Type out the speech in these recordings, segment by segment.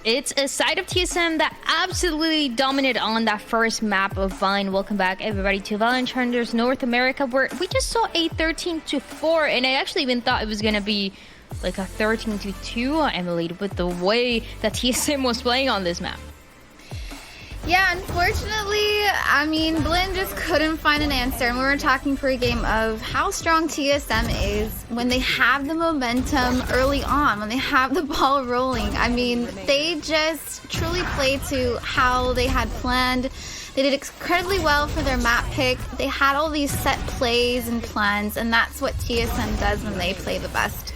It's a side of TSM that absolutely dominated on that first map of Vine. Welcome back, everybody, to VALORANT Challengers North America, where we just saw a 13-4, and I actually even thought it was going to be like a 13-2, Emily, with the way that TSM was playing on this map. Yeah, unfortunately, I mean, Blinn just couldn't find an answer. And we were talking pre-game of how strong TSM is when they have the momentum early on, when they have the ball rolling. I mean, they just truly played to how they had planned. They did incredibly well for their map pick. They had all these set plays and plans, and that's what TSM does when they play the best.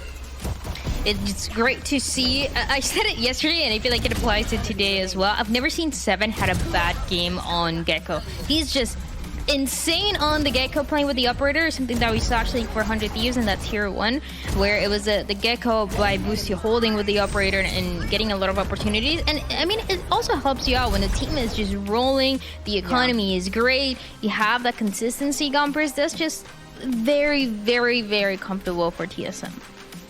It's great to see. I said it yesterday, and I feel like it applies to today as well. I've never seen Seven had a bad game on Gecko. He's just insane on the Gecko, playing with the operator, something that we saw actually for 100 Thieves in that tier 1, where it was the Gecko by Boosty holding with the operator and getting a lot of opportunities. And I mean, it also helps you out when the team is just rolling, the economy is great, you have that consistency, Gompers. That's just very, very, very comfortable for TSM.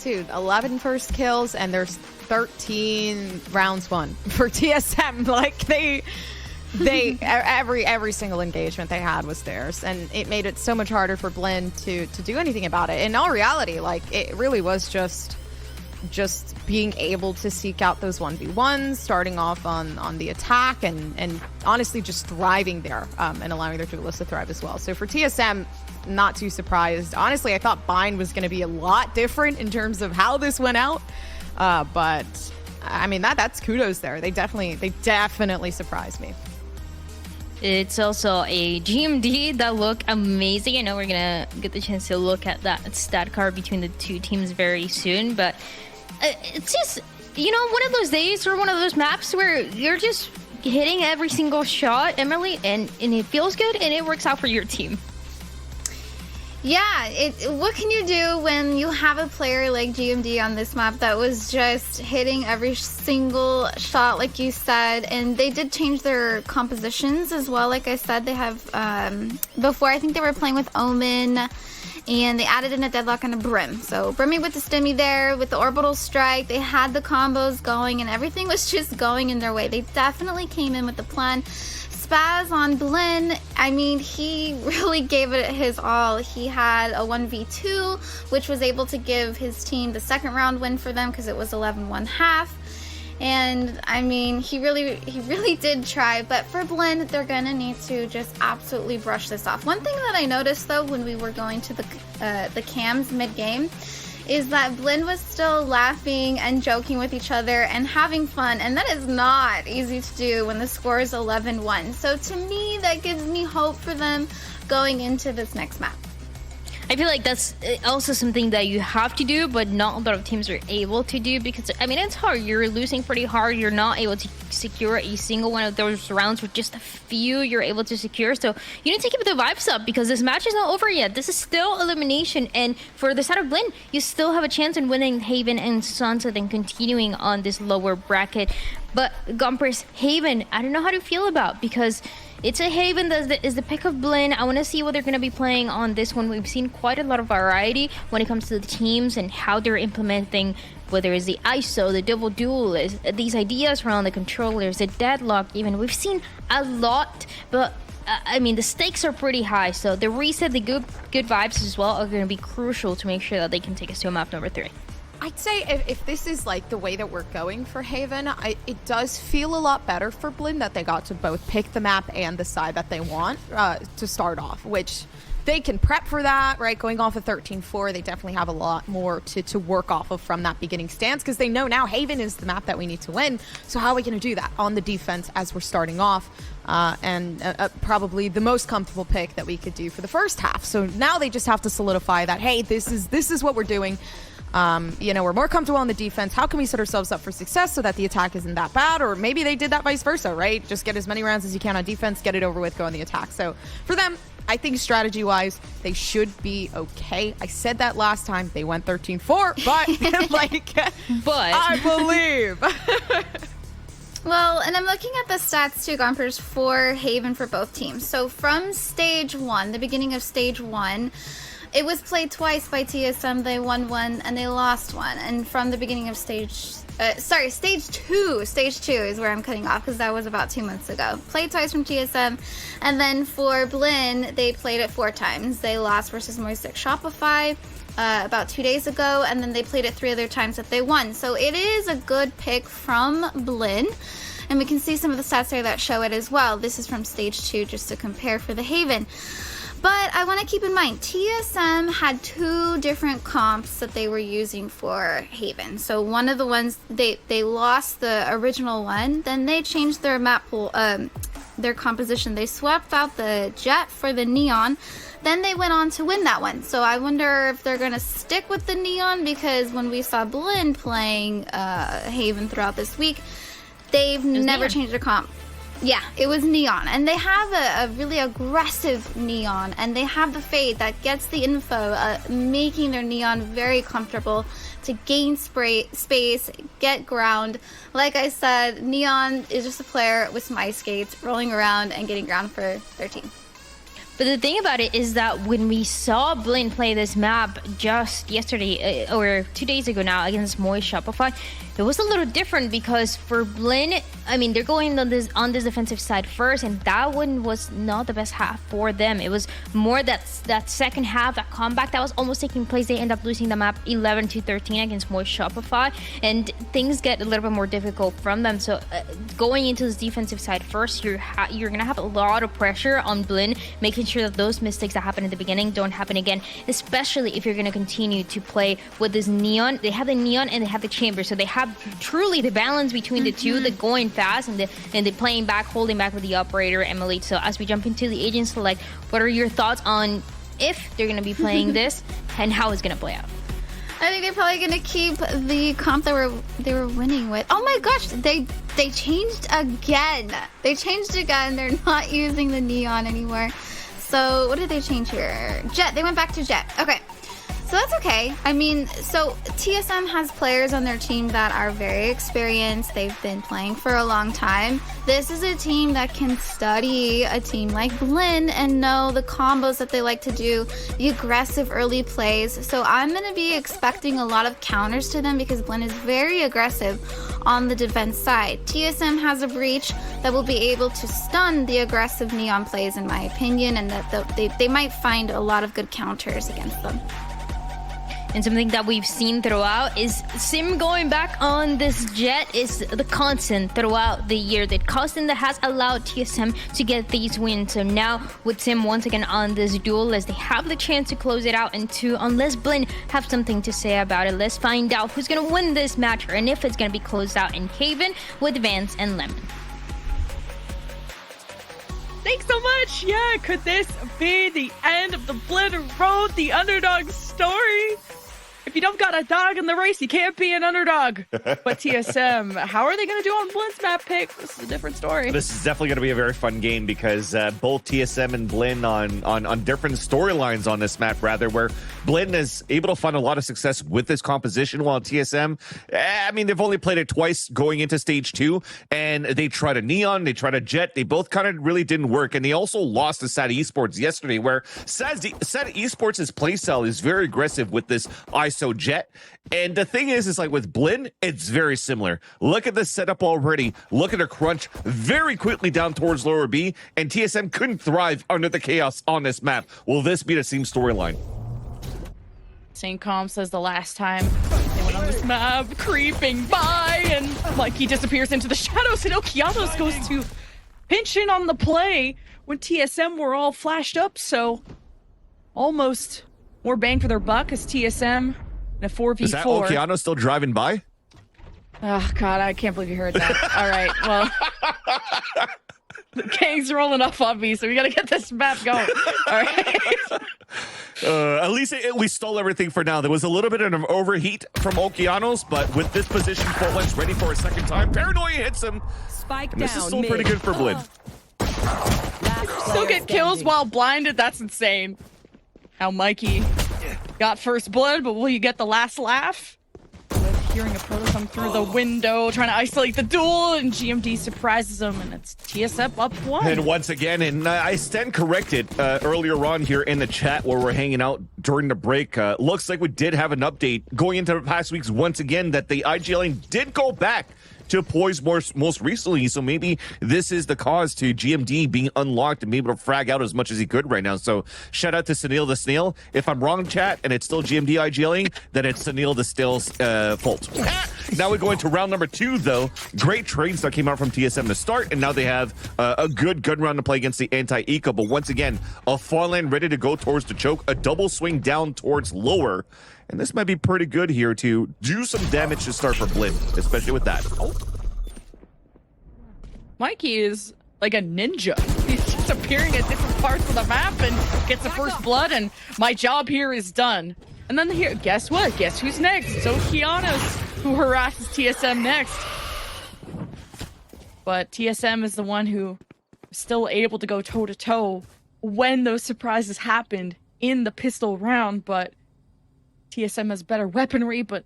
Dude, 11 first kills, and there's 13 rounds won for TSM. Like, they every single engagement they had was theirs, and it made it so much harder for Blinn to do anything about it. In all reality, like, it really was just being able to seek out those 1v1s, starting off on the attack, and honestly just thriving there, and allowing their duelists to thrive as well. So for TSM, not too surprised. Honestly, I thought Bind was going to be a lot different in terms of how this went out, but I mean, that's kudos there. They definitely surprised me. It's also a GMD that look amazing. I know we're gonna get the chance to look at that stat card between the two teams very soon, but it's just, you know, one of those days or one of those maps where you're just hitting every single shot, Emily, and it feels good and it works out for your team. Yeah, what can you do when you have a player like GMD on this map that was just hitting every single shot, like you said, and they did change their compositions as well. Like I said, they have, before I think they were playing with Omen, and they added in a Deadlock and a Brim. So Brimmy with the Stimmy there, with the Orbital Strike, they had the combos going, and everything was just going in their way. They definitely came in with the plan. Spaz on Blinn, I mean, he really gave it his all. He had a 1v2, which was able to give his team the second round win for them because it was 11-1/2. And I mean, he really did try, but for Blinn, they're gonna need to just absolutely brush this off. One thing that I noticed though when we were going to the cams mid-game is that Blinn was still laughing and joking with each other and having fun, and that is not easy to do when the score is 11-1. So to me, that gives me hope for them going into this next map. I feel like that's also something that you have to do, but not a lot of teams are able to do, because, I mean, it's hard. You're losing pretty hard. You're not able to secure a single one of those rounds with just a few you're able to secure. So you need to keep the vibes up, because this match is not over yet. This is still elimination. And for the side of Blinn, you still have a chance in winning Haven and Sunset and continuing on this lower bracket. But Gompers, Haven, I don't know how to feel about, because it's a Haven that is the pick of Blinn. I want to see what they're going to be playing on this one. We've seen quite a lot of variety when it comes to the teams and how they're implementing, whether it's the ISO, the double duel, these ideas around the controllers, the deadlock even. We've seen a lot, but I mean, the stakes are pretty high. So the reset, the good vibes as well are going to be crucial to make sure that they can take us to map number 3. I'd say if this is like the way that we're going for Haven, it does feel a lot better for Blinn that they got to both pick the map and the side that they want to start off, which they can prep for that, right? Going off of 13-4, they definitely have a lot more to work off of from that beginning stance, because they know now Haven is the map that we need to win. So how are we going to do that on the defense as we're starting off? And probably the most comfortable pick that we could do for the first half. So now they just have to solidify that, hey, this is what we're doing. You know, we're more comfortable on the defense. How can we set ourselves up for success so that the attack isn't that bad? Or maybe they did that vice versa, right? Just get as many rounds as you can on defense, get it over with, go on the attack. So for them, I think strategy-wise, they should be okay. I said that last time. They went 13-4, but but I believe. Well, and I'm looking at the stats too, Gompers, for Haven for both teams. So from stage 1, the beginning of stage 1, It was played twice by TSM. They won one and they lost one. And from the beginning of stage 2. Stage 2 is where I'm cutting off because that was about 2 months ago. Played twice from TSM. And then for Blinn, they played it 4 times. They lost versus Moistic Shopify about 2 days ago. And then they played it 3 other times that they won. So it is a good pick from Blinn. And we can see some of the stats there that show it as well. This is from stage 2 just to compare for the Haven. But I want to keep in mind, TSM had 2 different comps that they were using for Haven. So one of the ones, they lost the original one, then they changed their map pool, their composition. They swapped out the Jet for the Neon, then they went on to win that one. So I wonder if they're going to stick with the Neon, because when we saw Blinn playing Haven throughout this week, they've never changed their comp. Yeah, it was Neon, and they have a really aggressive Neon, and they have the Fade that gets the info, making their Neon very comfortable to gain space, get ground. Like I said, Neon is just a player with some ice skates, rolling around and getting ground for their team. But the thing about it is that when we saw Blinn play this map just yesterday, or 2 days ago now, against Moist Shopify, it was a little different, because for Blinn, I mean, they're going on this defensive side first, and that one was not the best half for them. It was more that second half, that comeback that was almost taking place. They end up losing the map 11-13 against Moist Shopify, and things get a little bit more difficult from them. So going into this defensive side first, you're gonna have a lot of pressure on Blinn, making sure that those mistakes that happen in the beginning don't happen again, especially if you're gonna continue to play with this Neon. They have the Neon and they have the Chamber, so they have truly the balance between the two, the going fast and the playing back, holding back with the operator, Emily. So as we jump into the Agent Select, what are your thoughts on if they're going to be playing this and how it's going to play out? I think they're probably going to keep the comp that they were winning with. Oh my gosh, they changed again. They changed again. They're not using the Neon anymore. So what did they change here? Jet. They went back to Jet. Okay. So that's okay. I mean, so TSM has players on their team that are very experienced. They've been playing for a long time. This is a team that can study a team like Blinn and know the combos that they like to do, the aggressive early plays. So I'm going to be expecting a lot of counters to them, because Blinn is very aggressive on the defense side. TSM has a breach that will be able to stun the aggressive Neon plays, in my opinion, and that they might find a lot of good counters against them. And something that we've seen throughout is Sim going back on this Jet is the constant throughout the year. That constant that has allowed TSM to get these wins. So now with Sim once again on this duel, as they have the chance to close it out in 2, unless Blinn have something to say about it. Let's find out who's going to win this match, and if it's going to be closed out in Haven with Vance and Lemon. Thanks so much. Yeah, could this be the end of the Blinn Road, the underdog story? If you don't got a dog in the race, you can't be an underdog. But TSM, how are they going to do on Blinn's map pick? This is a different story. This is definitely going to be a very fun game, because both TSM and Blinn on different storylines on this map, rather, where Blinn is able to find a lot of success with this composition, while TSM, I mean, they've only played it twice going into stage 2, and they tried a Neon, they tried a Jet, they both kind of really didn't work, and they also lost to SAT Esports yesterday, where SAT Esports' playstyle is very aggressive with this ISO Jet. And the thing is like with Blinn, it's very similar. Look at the setup already. Look at her crunch very quickly down towards lower B, and TSM couldn't thrive under the chaos on this map. Will this be the same storyline? Same comps as the last time they went on this map, creeping by, and Mikey disappears into the shadows, and Okeanos goes to pinch in on the play when TSM were all flashed up. So almost more bang for their buck as TSM in a 4v4. Is that Okeanos still driving by? Oh, God, I can't believe you heard that. All right, well, the gang's rolling up on me, so we got to get this map going. All right. At least we stole everything for now. There was a little bit of an overheat from Okeanos, but with this position, Fortlet's ready for a second time. Paranoia hits him. Spike and this down is still mid. pretty good for Blinn. Still get kills while blinded. That's insane. How Mikey got first blood, but will you get the last laugh? With hearing a Proto come through the window, trying to isolate the duel, and GMD surprises him, and it's TSM up 1. And once again, and I stand corrected earlier on here in the chat where we're hanging out during the break. Looks like we did have an update going into the past weeks once again that the IGLing did go back to Poise most recently, so maybe this is the cause to GMD being unlocked and be able to frag out as much as he could right now. So shout out to Sunil the Snail. If I'm wrong, chat, and it's still GMD IGLing, then it's Sunil the Snail's fault. Now we go into round number 2, though. Great trades that came out from TSM to start, and now they have a good round to play against the anti-eco. But once again, a Farland ready to go towards the choke, a double swing down towards lower. And this might be pretty good here to do some damage to start for Blin, especially with that. Oh. Mikey is like a ninja. He's just appearing at different parts of the map and gets the first blood, and my job here is done. And then here, guess what? Guess who's next? It's Okeanos, who harasses TSM next. But TSM is the one who is still able to go toe-to-toe when those surprises happened in the pistol round, but TSM has better weaponry, but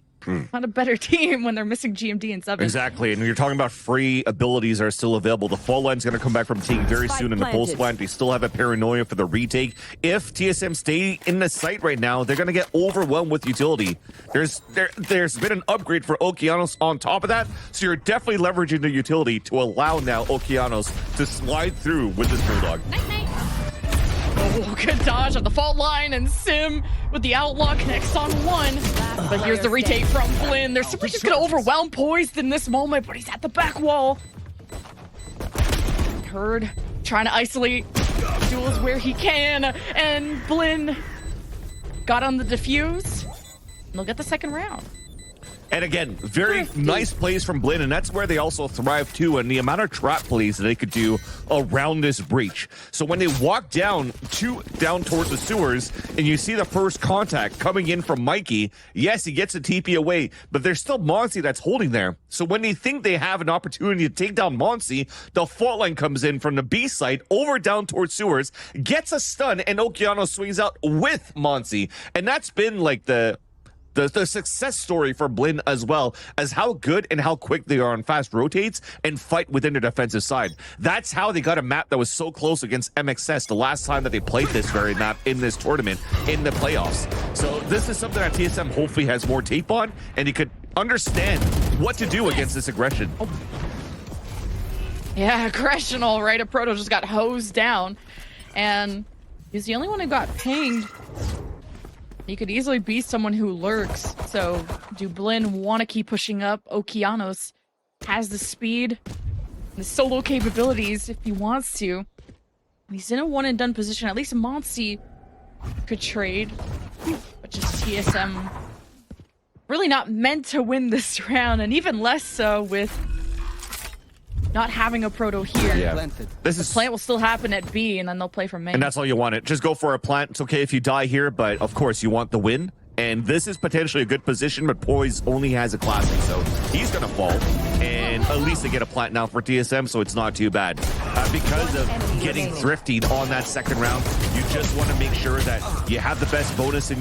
not a better team when they're missing GMD and 7. Exactly, and when you're talking about free abilities that are still available, the fall line's going to come back from Team very soon in the pulse line. They still have a paranoia for the retake. If TSM stay in the site right now, they're going to get overwhelmed with utility. There's been an upgrade for Okeanos on top of that, so you're definitely leveraging the utility to allow now Okeanos to slide through with this Bulldog. Oh, good dodge on the fault line, and Sim with the outlaw connects on 1. But here's the retake from Blin. They're simply just going to overwhelm Poised in this moment, but he's at the back wall. Herd trying to isolate duels where he can, and Blin got on the defuse. And they'll get the second round. And again, very nice plays from Blin, and that's where they also thrive too, and the amount of trap plays that they could do around this breach. So when they walk down towards the sewers, and you see the first contact coming in from Mikey, yes, he gets a TP away, but there's still Monsi that's holding there. So when they think they have an opportunity to take down Monsi, the fault line comes in from the B side over down towards sewers, gets a stun, and Okeanos swings out with Monsi. And that's been like the success story for Blin, as well as how good and how quick they are on fast rotates and fight within their defensive side. That's how they got a map that was so close against MXS the last time that they played this very map in this tournament in the playoffs. So this is something that TSM hopefully has more tape on, and he could understand what to do against this aggression. Oh. Yeah, aggression, all right. A Proto just got hosed down, and he's the only one who got pinged. He could easily be someone who lurks. So do Blin want to keep pushing up? Okeanos has the speed, the solo capabilities if he wants to. He's in a one-and-done position. At least Monsi could trade. But just TSM really not meant to win this round, and even less so with not having a Proto here. Yeah. This is plant will still happen at B, and then they'll play from main. And that's all you want it. Just go for a plant. It's okay if you die here, but of course you want the win. And this is potentially a good position, but Poise only has a classic, so he's going to fall. And at least they get a plant now for TSM, so it's not too bad. Because of getting thriftied on that second round, you just want to make sure that you have the best bonus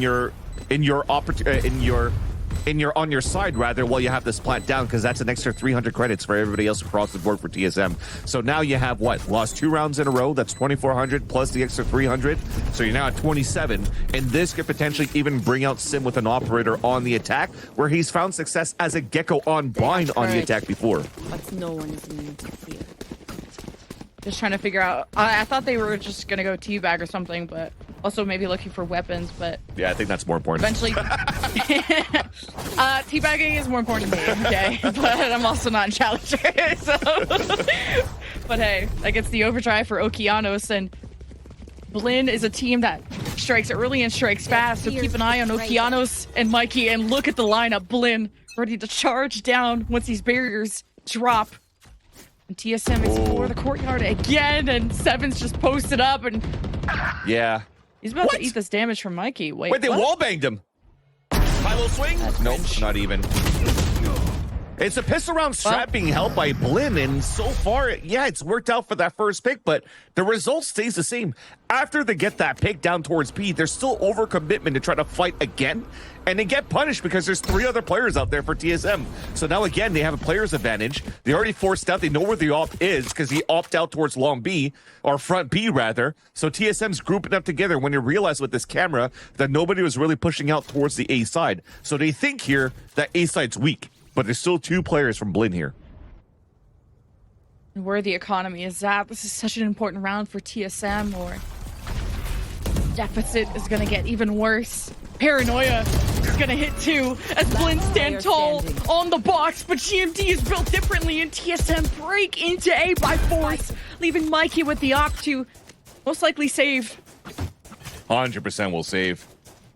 on your side rather while you have this plant down, because that's an extra 300 credits for everybody else across the board for TSM. So now you have what? Lost 2 rounds in a row. That's 2,400 plus the extra 300. So you're now at 27, and this could potentially even bring out Sim with an operator on the attack, where he's found success as a Gecko on bind on the attack before. But no one is in here. Just trying to figure out. I thought they were just gonna go teabag or something, but also maybe looking for weapons. But yeah, I think that's more important. Eventually, teabagging is more important to me. Okay, but I'm also not in Challenger. So. But hey, that gets the overdrive for Okeanos, and Blin is a team that strikes early and strikes fast. So keep an eye on Okeanos and Mikey, and look at the lineup. Blin ready to charge down once these barriers drop. And TSM is for the courtyard again, and Seven's just posted up, and yeah, he's about to eat this damage from Mikey. Wait, they wall banged him. High low swing? Nope, not even. It's a pistol round strat being held by Blinn, and so far, yeah, it's worked out for that first pick, but the result stays the same. After they get that pick down towards B, there's still overcommitment to try to fight again, and they get punished because there's 3 other players out there for TSM. So now again, they have a player's advantage. They already forced out. They know where the op is because he opted out towards long B, or front B rather. So TSM's grouping up together when they realized with this camera that nobody was really pushing out towards the A side. So they think here that A side's weak. But there's still 2 players from Blinn here. Where the economy is at, this is such an important round for TSM, or deficit is going to get even worse. Paranoia is going to hit too, as Blinn stand tall on the box, but GMD is built differently, and TSM break into A by force, leaving Mikey with the op to most likely save. 100% will save.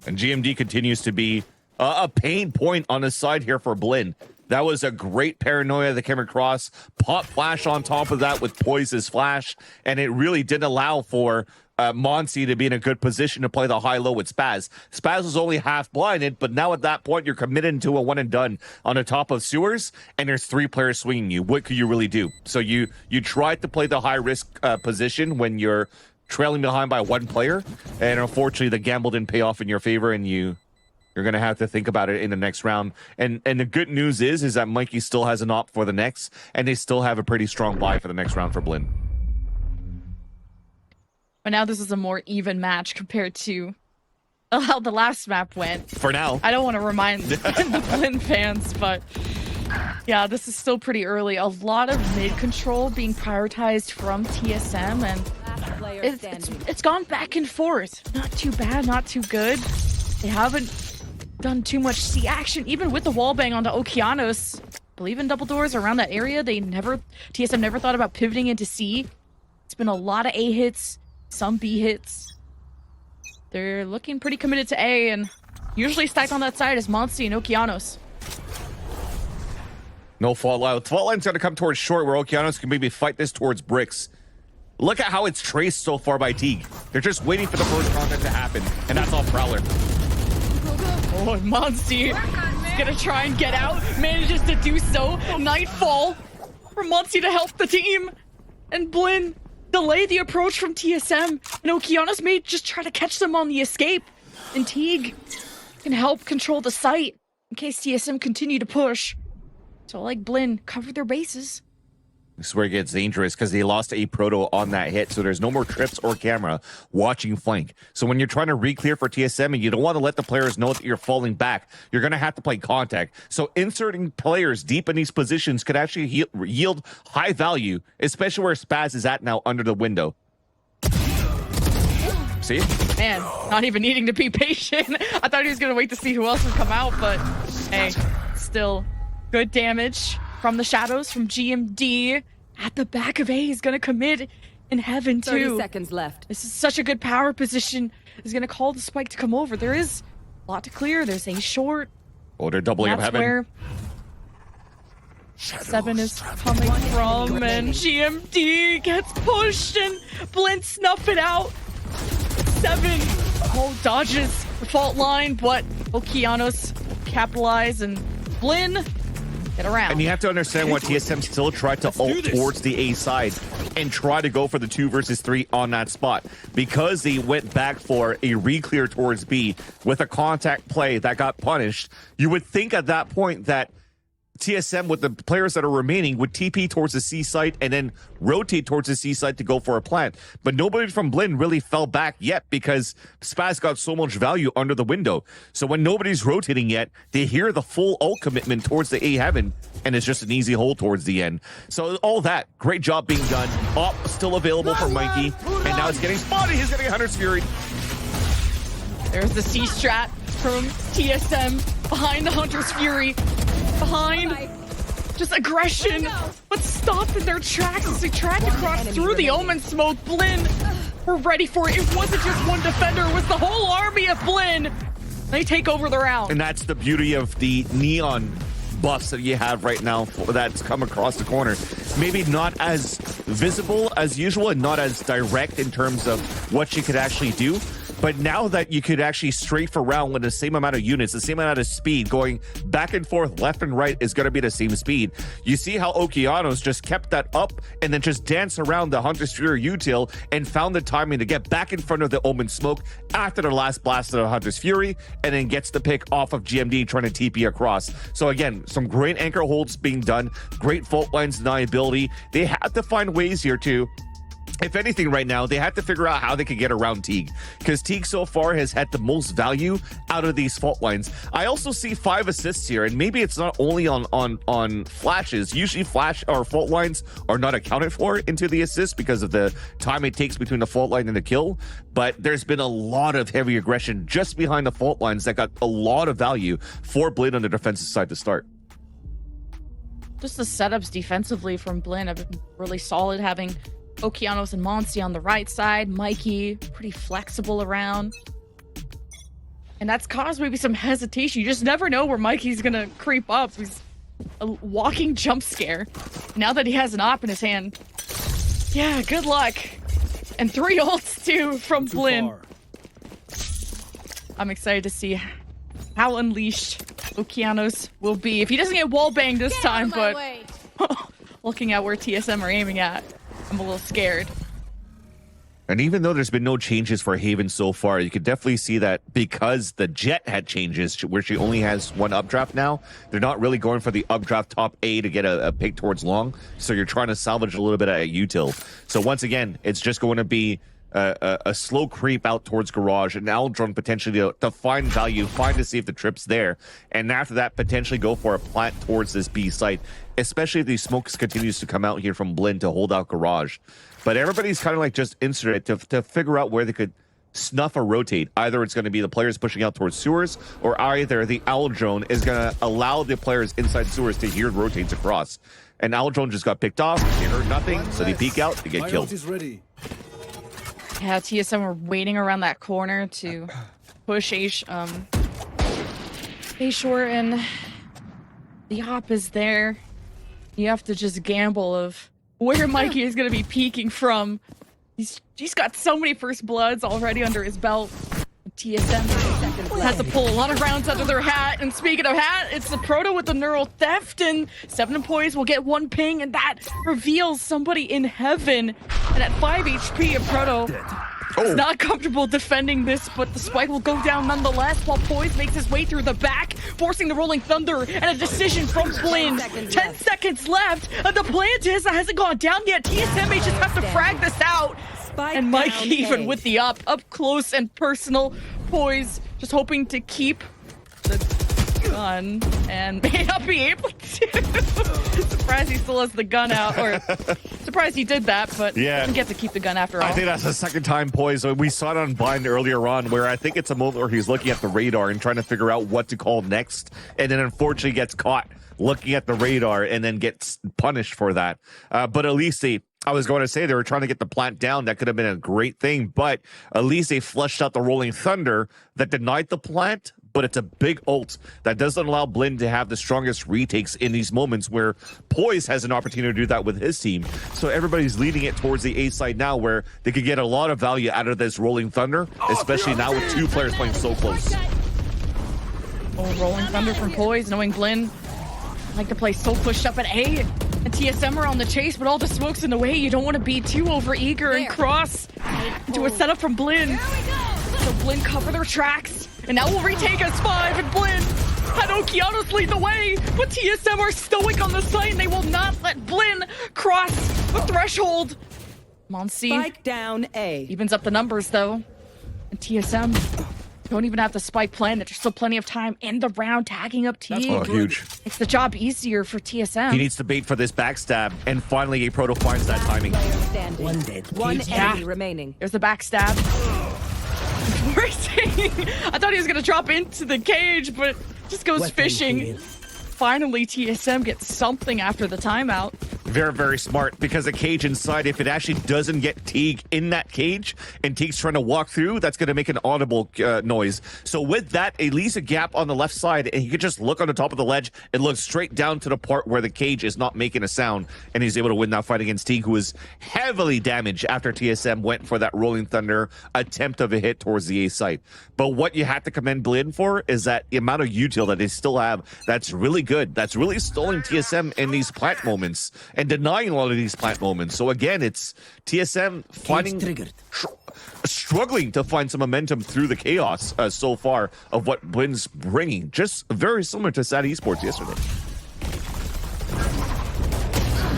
And GMD continues to be a pain point on his side here for Blinn. That was a great paranoia that came across. Pop flash on top of that with Poise's flash. And it really didn't allow for Monsi to be in a good position to play the high-low with Spaz. Spaz was only half blinded, but now at that point, you're committed to a one and done on the top of sewers, and there's 3 players swinging you. What could you really do? So you tried to play the high-risk position when you're trailing behind by 1 player, and unfortunately, the gamble didn't pay off in your favor, and you're going to have to think about it in the next round. And the good news is that Mikey still has an op for the next, and they still have a pretty strong buy for the next round for Blinn. But now this is a more even match compared to how the last map went. For now. I don't want to remind the Blinn fans, but yeah, this is still pretty early. A lot of mid control being prioritized from TSM, and it's gone back and forth. Not too bad, not too good. They haven't done too much C action, even with the wallbang onto Okeanos. Believe in double doors around that area. TSM never thought about pivoting into C. It's been a lot of A hits, some B hits. They're looking pretty committed to A, and usually stacked on that side is Monsi and Okeanos. No fault line. Fault line's going to come towards short, where Okeanos can maybe fight this towards bricks. Look at how it's traced so far by Teague. They're just waiting for the first contact to happen, and that's all Prowler. Oh, and Monsi is gonna try and get out, manages to do so. Nightfall for Monsi to help the team, and Blinn delay the approach from TSM, and Okeanos may just try to catch them on the escape, and Teague can help control the site in case TSM continue to push. So like Blinn, cover their bases. This is where it gets dangerous because they lost a proto on that hit, so there's no more trips or camera watching flank. So when you're trying to re-clear for TSM and you don't want to let the players know that you're falling back, you're going to have to play contact. So inserting players deep in these positions could actually yield high value, especially where Spaz is at now under the window. See? Man, not even needing to be patient. I thought he was going to wait to see who else would come out, but hey, still good damage from the shadows from GMD. At the back of A, he's going to commit in heaven too. 30 seconds left. This is such a good power position. He's going to call the spike to come over. There is a lot to clear. There's A short. Oh, they're doubling up heaven. Where 7 is coming from, and GMD gets pushed, and Blinn snuff it out. 7 dodges the fault line, but Okeanos capitalize, and Blinn get around. And you have to understand why TSM still tried to ult towards the A side and try to go for the 2 versus 3 on that spot. Because they went back for a re-clear towards B with a contact play that got punished, you would think at that point that TSM, with the players that are remaining, would TP towards the C site and then rotate towards the C site to go for a plant. But nobody from Blinn really fell back yet because Spaz got so much value under the window. So when nobody's rotating yet, they hear the full ult commitment towards the A heaven, and it's just an easy hold towards the end. So all that, great job being done. Op still available for Mikey, and now it's getting spotted. He's getting Hunter's Fury. There's the C strat from TSM behind the Hunter's Fury. Behind just aggression, but stopped in their tracks as they tried to cross through the Omen smoke. Blinn were ready for it. It wasn't just one defender, it was the whole army of Blinn. They take over the round. And that's the beauty of the neon buffs that you have right now that's come across the corner. Maybe not as visible as usual and not as direct in terms of what you could actually do, But now that you could actually strafe around with the same amount of units, the same amount of speed, going back and forth, left and right is going to be the same speed. You see how Okeanos just kept that up and then just danced around the Hunter's Fury util and found the timing to get back in front of the Omen Smoke after the last blast of the Hunter's Fury, and then gets the pick off of GMD trying to TP across. So again, some great anchor holds being done, great fault lines deniability. They had to find ways here to, if anything right now, they had to figure out how they could get around Teague, because Teague so far has had the most value out of these fault lines. I also see 5 assists here, and maybe it's not only on flashes. Usually flash or fault lines are not accounted for into the assist because of the time it takes between the fault line and the kill, but there's been a lot of heavy aggression just behind the fault lines that got a lot of value for Blade on the defensive side to start. Just the setups defensively from Blinn have been really solid, having Okeanos and Monsi on the right side, Mikey pretty flexible around. And that's caused maybe some hesitation. You just never know where Mikey's gonna creep up. He's a walking jump scare. Now that he has an op in his hand, yeah, good luck. And 3 ults too from Blinn. I'm excited to see how unleashed Okeanos will be. If he doesn't get wallbanged this time, but looking at where TSM are aiming at, I'm a little scared. And even though there's been no changes for Haven so far, you could definitely see that because the Jet had changes where she only has 1 updraft now, they're not really going for the updraft top A to get a pick towards long. So you're trying to salvage a little bit at util. So once again, it's just going to be a slow creep out towards garage, and Aldron potentially to find value, find to see if the trip's there, and after that potentially go for a plant towards this B site, especially if these smokes continues to come out here from Blinn to hold out garage. But everybody's kind of like just inserted to figure out where they could snuff or rotate. Either it's going to be the players pushing out towards sewers, or either the owl drone is going to allow the players inside sewers to hear rotates across. And owl drone just got picked off, they heard nothing, so they peek out, they get killed. Yeah, TSM were waiting around that corner to push A-Shore, and the op is there. You have to just gamble of where Mikey is going to be peeking from. He's got so many first bloods already under his belt. TSM has to pull a lot of rounds out of their hat. And speaking of hat, it's the Proto with the neural theft, and 7 employees will get 1 ping, and that reveals somebody in heaven. And at 5 HP, a Proto is not comfortable defending this, but the spike will go down nonetheless, while Poise makes his way through the back, forcing the Rolling Thunder, and a decision from Blinn. 10 seconds left, and the plant hasn't gone down yet. TSM may just have to frag this out. And Mikey, even with the up close and personal, Poise just hoping to keep the gun and may not be able to. Surprised he still has the gun out, or surprised he did that, but yeah, he gets to keep the gun after all. I think that's the second time Poise. We saw it on Blind earlier on, where I think it's a moment where he's looking at the radar and trying to figure out what to call next, and then unfortunately gets caught looking at the radar and then gets punished for that. But at least I was going to say they were trying to get the plant down. That could have been a great thing, but at least they flushed out the Rolling Thunder that denied the plant. But it's a big ult that doesn't allow Blinn to have the strongest retakes in these moments where Poise has an opportunity to do that with his team. So everybody's leading it towards the A side now, where they could get a lot of value out of this Rolling Thunder, especially now with 2 players playing so close. Oh, Rolling Thunder from Poise, knowing Blinn like to play so pushed up at A, and TSM are on the chase, but all the smoke's in the way. You don't want to be too over eager and cross into a setup from Blinn. So Blinn cover their tracks, and now we'll retake S5, and Blinn had Okeanos lead the way, but TSM are stoic on the site, and they will not let Blinn cross the threshold. Monsi Spike down A. evens up the numbers though, and TSM don't even have to spike plan. There's still plenty of time in the round, tagging up T. Oh, huge. It's the job easier for TSM. He needs to bait for this backstab, and finally a Proto finds that timing. One dead. One enemy remaining. There's the backstab. I thought he was going to drop into the cage, but just goes fishing. Finally, TSM gets something after the timeout. Very, very smart, because the cage inside, if it actually doesn't get Teague in that cage and Teague's trying to walk through, that's going to make an audible noise. So with that, it leaves a gap on the left side, and he can just look on the top of the ledge and look straight down to the part where the cage is not making a sound, and he's able to win that fight against Teague, who was heavily damaged after TSM went for that Rolling Thunder attempt of a hit towards the A site. But what you have to commend Blinn for is that the amount of util that they still have, that's really good. That's really stalling TSM in these plant moments and denying a lot of these plant moments. So again, it's TSM struggling to find some momentum through the chaos so far of what Blinn's bringing. Just very similar to SAT Esports yesterday.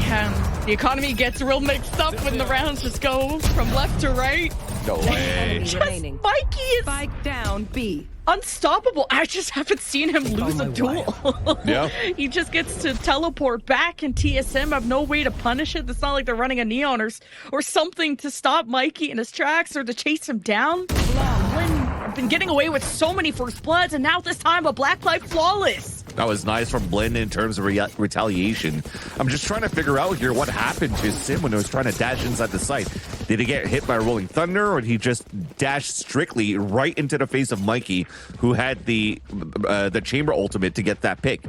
Yeah, the economy gets real mixed up when the rounds just go from left to right. No way. Remaining. Mikey is Spike down B. unstoppable. I just haven't seen him lose a duel. Yeah. He just gets to teleport back, and TSM have no way to punish it. It's not like they're running a neon or something to stop Mikey in his tracks or to chase him down. Blinn have been getting away with so many first bloods, and now this time a Black Light flawless. That was nice from Blinn in terms of retaliation. I'm just trying to figure out here what happened to Sim when he was trying to dash inside the site. Did he get hit by a Rolling Thunder, or did he just dash strictly right into the face of Mikey, who had the chamber ultimate to get that pick?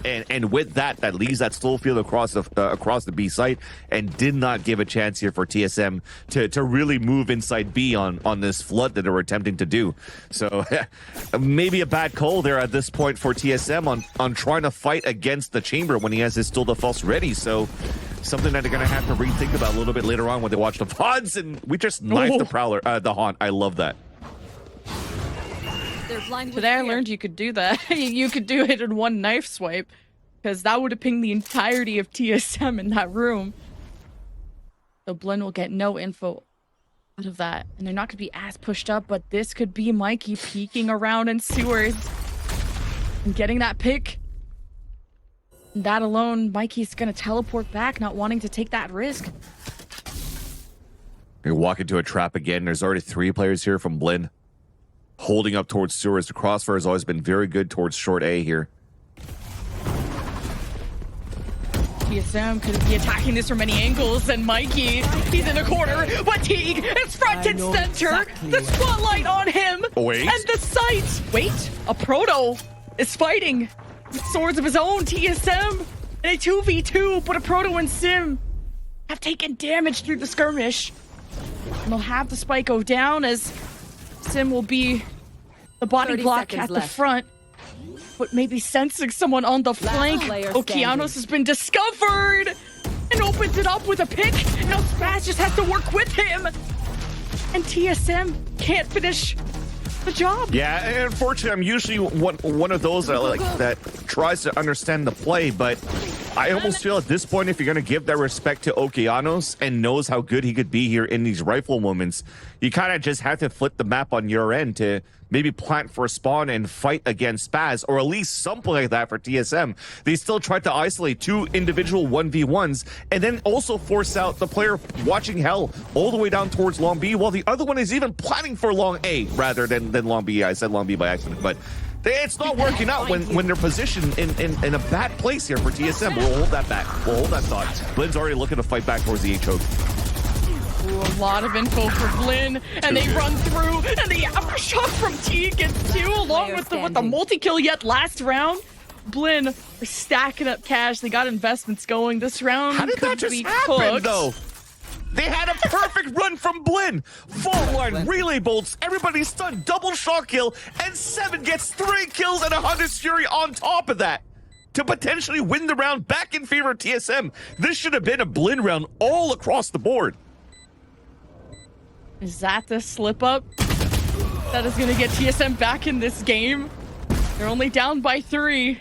And with that leaves that slow field across the B site, and did not give a chance here for TSM to really move inside B on this flood that they were attempting to do. So maybe a bad call there at this point for TSM on trying to fight against the chamber when he has his still defense ready. So something that they're going to have to rethink about a little bit later on when they watch the VODs, and we just knifed the Prowler, the Haunt. I love that. Today I learned you could do that. You could do it in one knife swipe, because that would have pinged the entirety of TSM in that room. So Blinn will get no info out of that, and they're not going to be as pushed up, but this could be Mikey peeking around in sewers and getting that pick. And that alone, Mikey's going to teleport back, not wanting to take that risk. You walk into a trap again. There's already 3 players here from Blinn, holding up towards sewers. The crossfire has always been very good towards short A here. TSM could be attacking this from many angles, and Mikey, he's in a corner, but Teague is front and center. Exactly. The spotlight on him. Wait. And the sight. Wait, a Proto is fighting with swords of his own. TSM in a 2v2, but a Proto and Sim have taken damage through the skirmish. And they'll have the spike go down, as Sim will be the body block at the front, but maybe sensing someone on the flank. Okeanos has been discovered and opens it up with a pick. Now Spaz just has to work with him, and TSM can't finish the job. Yeah, and unfortunately, I'm usually one of those that tries to understand the play, but I almost feel at this point, if you're going to give that respect to Okeanos and knows how good he could be here in these rifle moments, you kind of just have to flip the map on your end to maybe plant for a spawn and fight against Spaz, or at least something like that for TSM. They still tried to isolate 2 individual 1v1s and then also force out the player watching Hell all the way down towards Long B, while the other one is even planning for Long A rather than Long B. I said Long B by accident, but it's not working out when they're positioned in a bad place here for TSM. We'll hold that back. We'll hold that thought. Blinn's already looking to fight back towards the H-Choke. Ooh, a lot of info for Blinn, and they run through, and the aftershock from Teague gets 2, along with the multi-kill yet last round. Blinn are stacking up cash. They got investments going. This round How did could that just be happen, cooked. though? They had a perfect run from Blinn. Full line relay bolts, everybody's stunned, double shot kill, and 7 gets 3 kills and 100 Fury on top of that to potentially win the round back in favor of TSM. This should have been a Blinn round all across the board. Is that the slip up that is going to get TSM back in this game? They're only down by 3.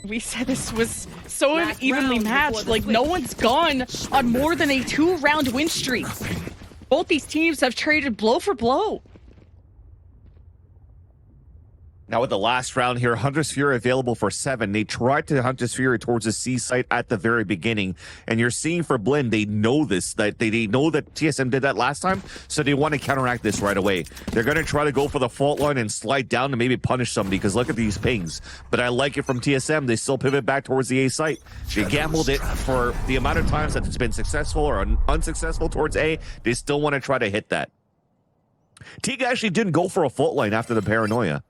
We said this was so evenly matched. Like, no one's gone on more than a 2-round win streak. Both these teams have traded blow for blow. Now with the last round here, Hunter's Fury available for 7. They tried to Hunter's Fury towards the C site at the very beginning. And you're seeing for Blinn, they know this, that they know that TSM did that last time, so they want to counteract this right away. They're going to try to go for the fault line and slide down to maybe punish somebody, because look at these pings. But I like it from TSM. They still pivot back towards the A site. They gambled it for the amount of times that it's been successful or unsuccessful towards A. They still want to try to hit that. Teague actually didn't go for a fault line after the paranoia.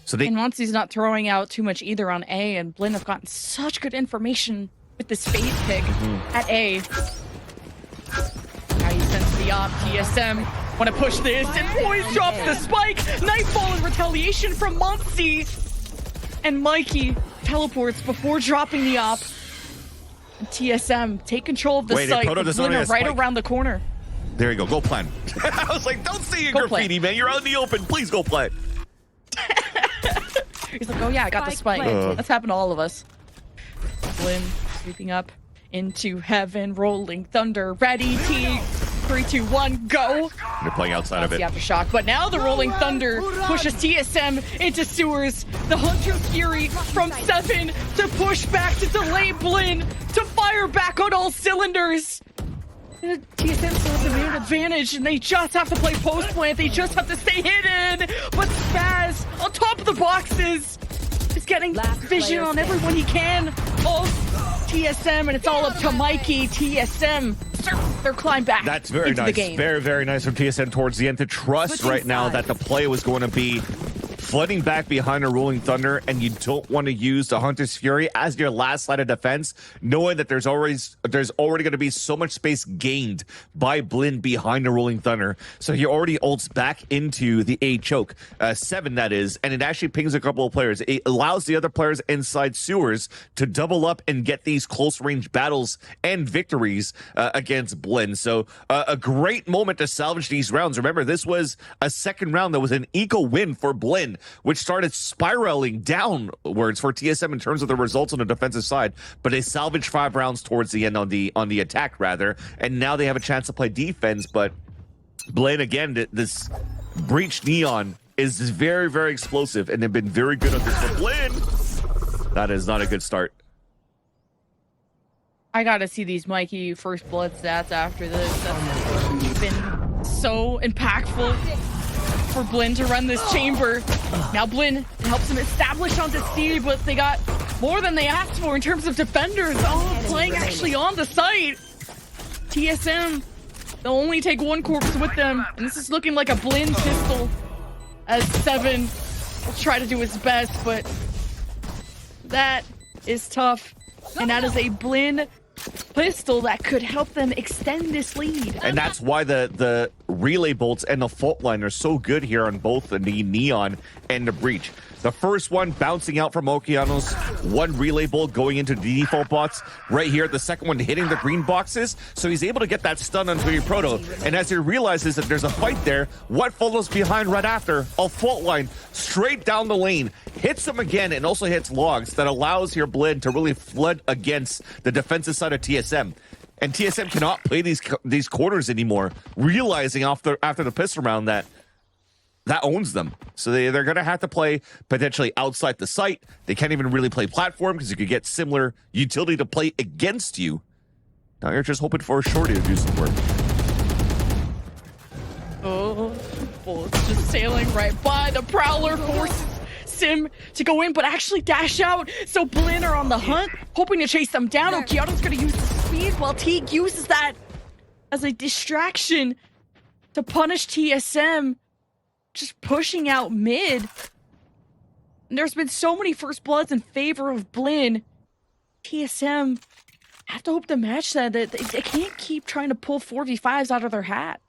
So and once he's not throwing out too much either on A, and Blinn have gotten such good information with this fade pick at A. Now he sends the op. TSM want to push this, and Poise drops the spike. Nightfall in retaliation from Muncie. And Mikey teleports before dropping the op. And TSM take control of the site. Blinn are right around the corner. There you go. Go plan. I was like, don't see your graffiti, man. You're out in the open. Please go play. He's like, oh yeah, I got the spike. That's happened to all of us. Blinn sweeping up into heaven, rolling thunder, ready, Teague. 3, 2, 1, go. They're playing outside of it. The aftershock, but now the rolling thunder pushes TSM into sewers. The Hunter's Fury from 7 to push back to delay Blinn to fire back on all cylinders. TSM still has the man advantage, and they just have to play post plant. They just have to stay hidden. But Spaz on top of the boxes is getting vision on everyone he can of TSM, and it's all up to Mikey. TSM, they're climb back. That's very into nice. The game. Very, very nice from TSM towards the end to trust right now that the play was going to be flooding back behind a rolling thunder, and you don't want to use the Hunter's Fury as your last line of defense, knowing that there's already going to be so much space gained by Blinn behind a rolling thunder. So he already ults back into the A choke, 7 that is, and it actually pings a couple of players. It allows the other players inside sewers to double up and get these close range battles and victories against Blinn. So a great moment to salvage these rounds. Remember, this was a second round that was an eco win for Blinn, which started spiraling downwards for TSM in terms of the results on the defensive side, but they salvaged 5 rounds towards the end on the attack rather, and now they have a chance to play defense. But Blinn, again, this breach neon is very, very explosive, and they've been very good at this. But Blinn, that is not a good start. I gotta see these Mikey first blood stats after this. That's been so impactful for Blinn to run this chamber. Now Blinn helps him establish onto C, but they got more than they asked for in terms of defenders. Oh, playing actually on the site. TSM, they'll only take 1 corpse with them, and this is looking like a Blinn pistol, as 7 will try to do his best, but that is tough, and that is a Blinn pistol that could help them extend this lead. And that's why the relay bolts and the fault line are so good here on both the neon and the breach. The first one bouncing out from Okeanos, 1 relay bolt going into the default bots right here. The second one hitting the green boxes, so he's able to get that stun onto your proto. And as he realizes that there's a fight there, what follows behind right after? A fault line straight down the lane, hits him again, and also hits logs that allows your Blinn to really flood against the defensive side of TSM. And TSM cannot play these quarters anymore, realizing after the pistol round that owns them. So they're going to have to play potentially outside the site. They can't even really play platform because you could get similar utility to play against you. Now you're just hoping for a shorty to do some work. Oh, bullets just sailing right by. The Prowler forces Sim to go in, but actually dash out. So Blinn are on the hunt, hoping to chase them down. Okeano's going to use the speed while Teague uses that as a distraction to punish TSM. Just pushing out mid. And there's been so many first bloods in favor of Blinn. TSM have to hope to match that. They can't keep trying to pull 4v5s out of their hat.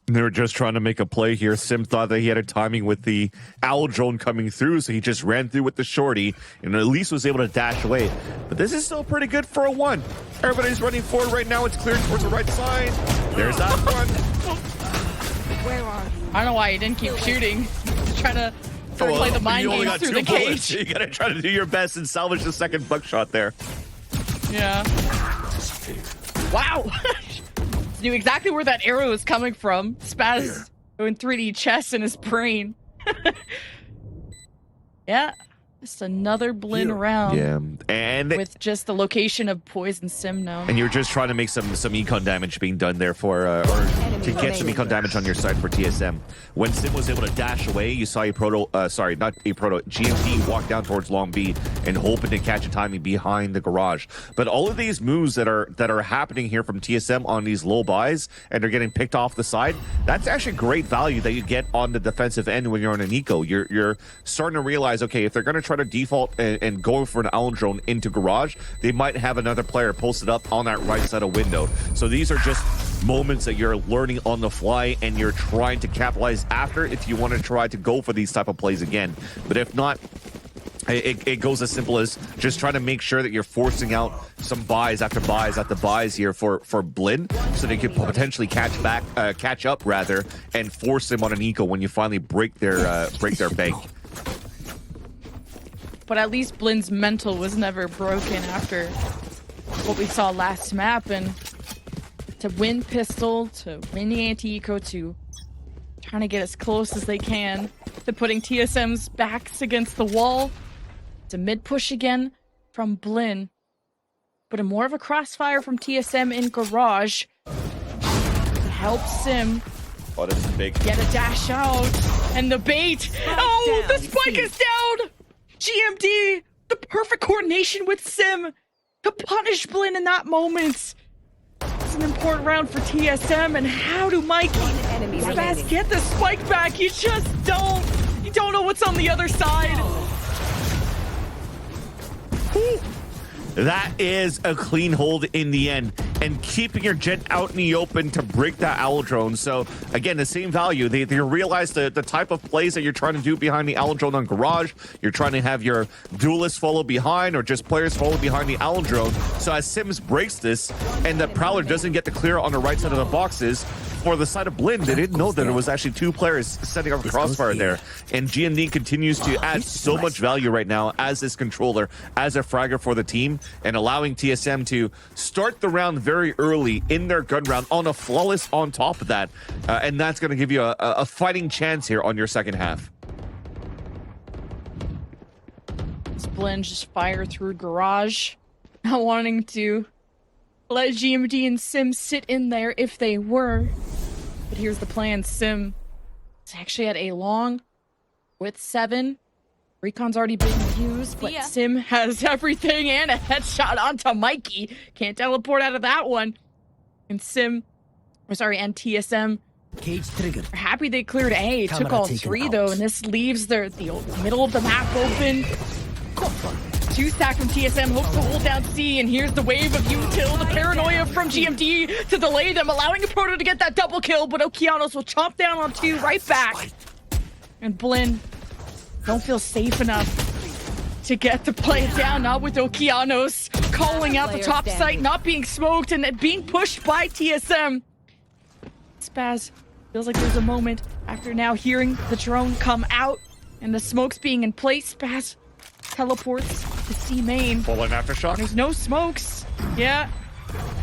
They were just trying to make a play here. Sim thought that he had a timing with the owl drone coming through, so he just ran through with the shorty and at least was able to dash away. But this is still pretty good for a 1. Everybody's running forward right now. It's cleared towards the right side. There's that one. I don't know why he didn't keep shooting. He's trying to play the mind games through the cage. You gotta try to do your best and salvage the second buckshot there. Yeah. Wow. Knew exactly where that arrow was coming from. Spaz Doing 3D chess in his brain. Yeah. Just another Blinn round. Yeah, and with just the location of Poison Sim now. And you're just trying to make some econ damage being done there for, or to get some econ damage on your side for TSM. When Sim was able to dash away, you saw GMT walk down towards Long B and hoping to catch a timing behind the garage. But all of these moves that are happening here from TSM on these low buys and they're getting picked off the side, that's actually great value that you get on the defensive end when you're on an eco. You're starting to realize, okay, if they're going to try to default and go for an owl drone into garage, they might have another player posted up on that right side of window. So these are just moments that you're learning on the fly and you're trying to capitalize after if you want to try to go for these type of plays again. But if not, it goes as simple as just trying to make sure that you're forcing out some buys after buys after buys here for Blinn, so they could potentially catch up rather, and force them on an eco when you finally break their bank. But at least Blinn's mental was never broken after what we saw last map, and to win pistol, to win the anti-eco, to trying to get as close as they can to putting TSM's backs against the wall. It's a mid push again from Blinn, but more of a crossfire from TSM in garage to help Sim get a dash out, and the bait. Oh, the spike is down. GMD, the perfect coordination with Sim to punish Blinn in that moment. It's an important round for TSM, and how do Mikey Spaz get the spike back? You just don't. You don't know what's on the other side. That is a clean hold in the end, and keeping your jet out in the open to break that owl drone. So again, the same value. They realize the type of plays that you're trying to do behind the owl drone on garage. You're trying to have your duelists follow behind, or just players follow behind the owl drone. So as Sims breaks this and the Prowler doesn't get the clear on the right side of the boxes, for the side of Blinn, they didn't know that there was actually two players setting up a crossfire there. And GMD continues to add so much value right now as this controller, as a fragger for the team, and allowing TSM to start the round very early in their gun round on a flawless on top of that. And that's going to give you a fighting chance here on your second half. Blinn just fire through garage, not wanting to let GMD and Sim sit in there if they were. But here's the plan. Sim is actually at a long with 7. Recon's already been used, but Sim has everything and a headshot onto Mikey. Can't teleport out of that one. And and TSM Cage triggered. are happy they cleared A. Took all 3 though, and this leaves the middle of the map open. 2-stack from TSM, hopes to hold down C, and here's the wave of util, the paranoia from GMD to delay them, allowing a Proto to get that double kill, but Okeanos will chomp down on 2 right back. And Blinn don't feel safe enough to get the play down, not with Okeanos calling out the top site, not being smoked, and being pushed by TSM. Spaz feels like there's a moment after now hearing the drone come out and the smokes being in place. Spaz teleports to C main. Full-on aftershock. There's no smokes. Yeah.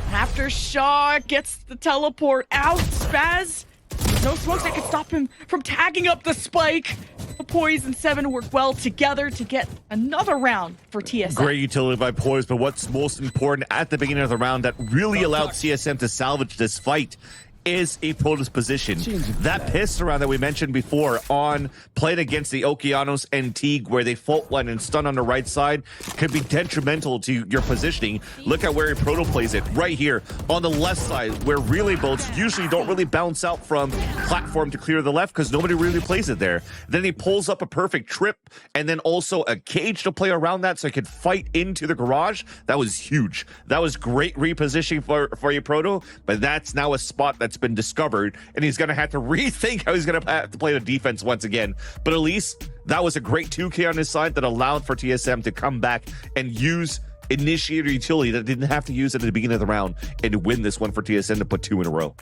Aftershock gets the teleport out. Spaz. There's no smokes that can stop him from tagging up the spike. The Poise and 7 work well together to get another round for TSM. Great utility by Poise, but what's most important at the beginning of the round that really allowed TSM to salvage this fight is a Protoss position. That pistol round that we mentioned before on played against the Okeanos and Teague, where they fault line and stun on the right side, could be detrimental to your positioning. Look at where a Proto plays it, right here on the left side, where relay boats usually don't really bounce out from platform to clear the left because nobody really plays it there. Then he pulls up a perfect trip and then also a cage to play around that so he could fight into the garage. That was huge. That was great repositioning for your Proto, but that's now a spot that's been discovered, and he's going to have to rethink how he's going to have to play the defense once again. But at least that was a great 2K on his side that allowed for TSM to come back and use initiator utility that didn't have to use it at the beginning of the round and to win this one for TSM to put 2 in a row.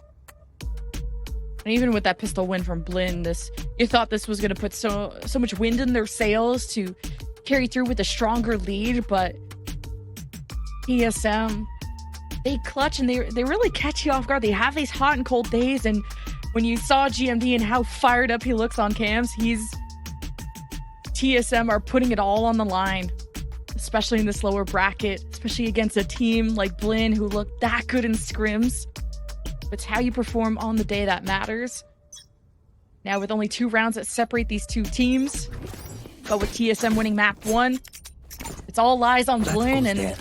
And even with that pistol win from Blinn, you thought this was going to put so much wind in their sails to carry through with a stronger lead, but TSM, they clutch and they really catch you off guard. They have these hot and cold days, and when you saw GMD and how fired up he looks on cams, TSM are putting it all on the line, especially in this lower bracket, especially against a team like Blinn who look that good in scrims. It's how you perform on the day that matters. Now with only 2 rounds that separate these two teams, but with TSM winning map 1, it's all lies on Blinn and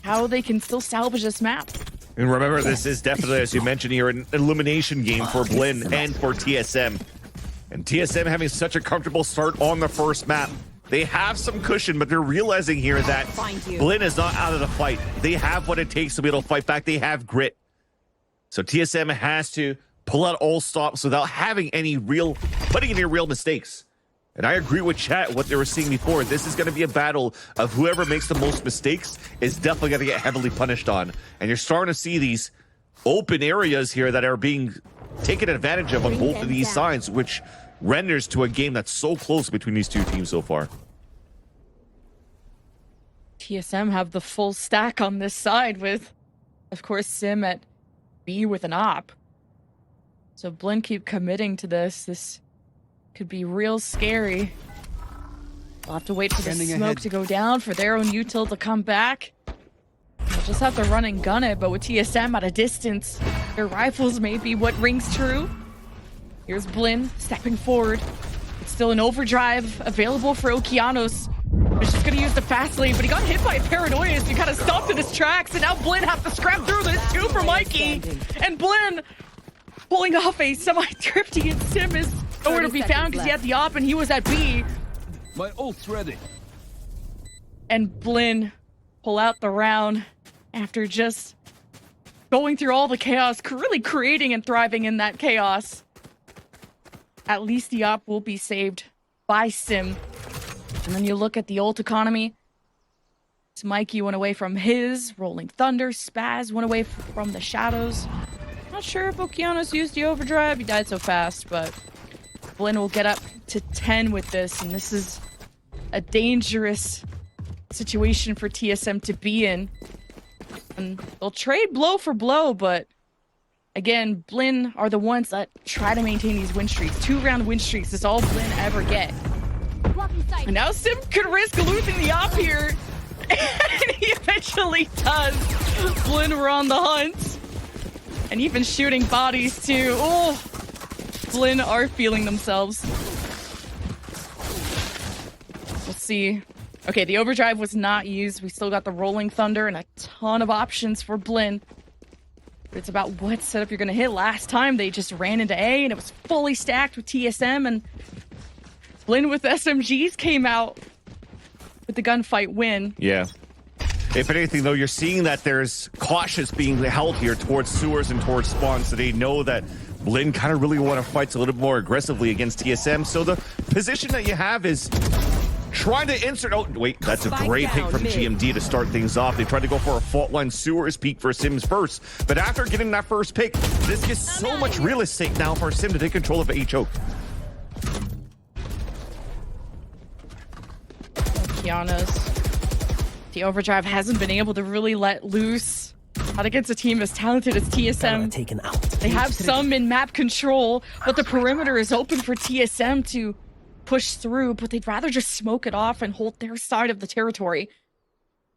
how they can still salvage this map. And remember, this is definitely, as you mentioned here, an elimination game for Blinn and for TSM. And TSM having such a comfortable start on the first map. They have some cushion, but they're realizing here that Blinn is not out of the fight. They have what it takes to be able to fight back. They have grit. So TSM has to pull out all stops without having putting any real mistakes. And I agree with chat, what they were seeing before. This is going to be a battle of whoever makes the most mistakes is definitely going to get heavily punished on. And you're starting to see these open areas here that are being taken advantage of on both of these sides, which renders to a game that's so close between these two teams so far. TSM have the full stack on this side with, of course, Sim at B with an op. So Blinn keep committing to this. This could be real scary. We'll have to wait for the smoke to go down for their own util to come back. They'll just have to run and gun it, but with TSM at a distance, their rifles may be what rings true. Here's Blinn stepping forward. It's still an overdrive available for Okeanos. He's just gonna use the fast lane, but he got hit by a Paranoia, so he kind of stopped in his tracks, and now Blinn have to scrap through this too for Mikey. And Blinn pulling off a semi-thrifty, and Sim is nowhere to be found because he had the op and he was at B. My ult's ready. And Blinn pull out the round after just going through all the chaos, really creating and thriving in that chaos. At least the op will be saved by Sim. And then you look at the ult economy. Mikey went away from his, Rolling Thunder, Spaz went away from the Shadows. Not sure if Okeanos used the overdrive, he died so fast, but Blinn will get up to 10 with this, and this is a dangerous situation for TSM to be in. And they'll trade blow for blow, but again, Blinn are the ones that try to maintain these win streaks. 2-round win streaks is all Blinn ever get. And now Sim could risk losing the op here. And he eventually does. Blinn were on the hunt. And even shooting bodies too. Oh, Blinn are feeling themselves. Let's see. Okay, the overdrive was not used. We still got the Rolling Thunder and a ton of options for Blinn. It's about what setup you're going to hit. Last time they just ran into A and it was fully stacked with TSM, and Blinn with SMGs came out with the gunfight win. Yeah. If anything, though, you're seeing that there's cautious being held here towards sewers and towards spawns, so they know that Blinn kind of really want to fight a little bit more aggressively against TSM. So the position that you have is trying to insert. Oh, wait, that's a great pick from GMD to start things off. They tried to go for a fault line sewers peek for Sims first, but after getting that first pick, this gives so much real estate now for Sim to take control of a choke. Okeanos. The overdrive hasn't been able to really let loose. Not against a team as talented as TSM. Taken out. They have some in-map control, but the perimeter is open for TSM to push through, but they'd rather just smoke it off and hold their side of the territory.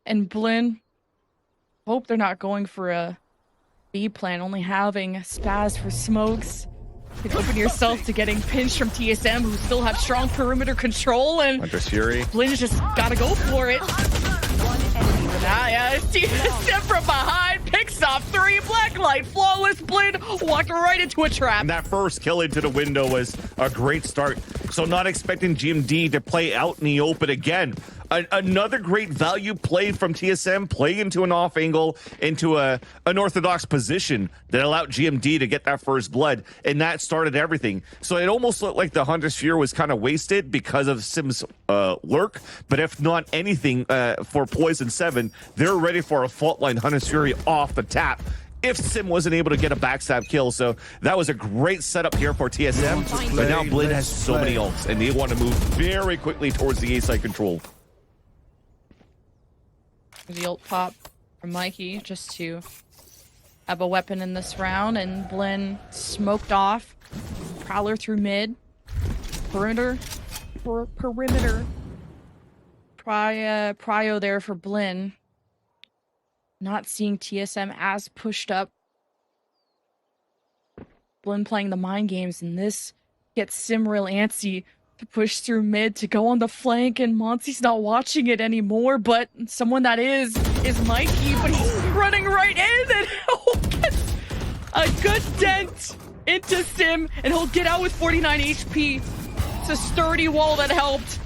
And Blinn, hope they're not going for a B plan, only having Spaz for smokes. You can open yourself to getting pinched from TSM, who still have strong perimeter control, and Hunter's Fury. Blinn's just gotta go for it. TSM from behind, picks off 3, Blacklight, flawless. Blinn walked right into a trap. And that first kill into the window was a great start. So not expecting GMD to play out in the open again. Another great value play from TSM, play into an off angle, into an unorthodox position that allowed GMD to get that first blood, and that started everything. So it almost looked like the Hunter's Fury was kind of wasted because of Sim's lurk, but if not anything for Poison 7, they're ready for a fault line Hunter's Fury off the tap if Sim wasn't able to get a backstab kill. So that was a great setup here for TSM, but now Blinn has so many ults, and they want to move very quickly towards the A side control. The ult pop from Mikey just to have a weapon in this round, and Blinn smoked off. Prowler through mid. Perimeter. Prio there for Blinn. Not seeing TSM as pushed up. Blinn playing the mind games, and this gets Sim real antsy to push through mid to go on the flank, and Monty's not watching it anymore, but someone that is Mikey, but he's running right in, and he'll get a good dent into Sim, and he'll get out with 49 HP. It's a sturdy wall that helped.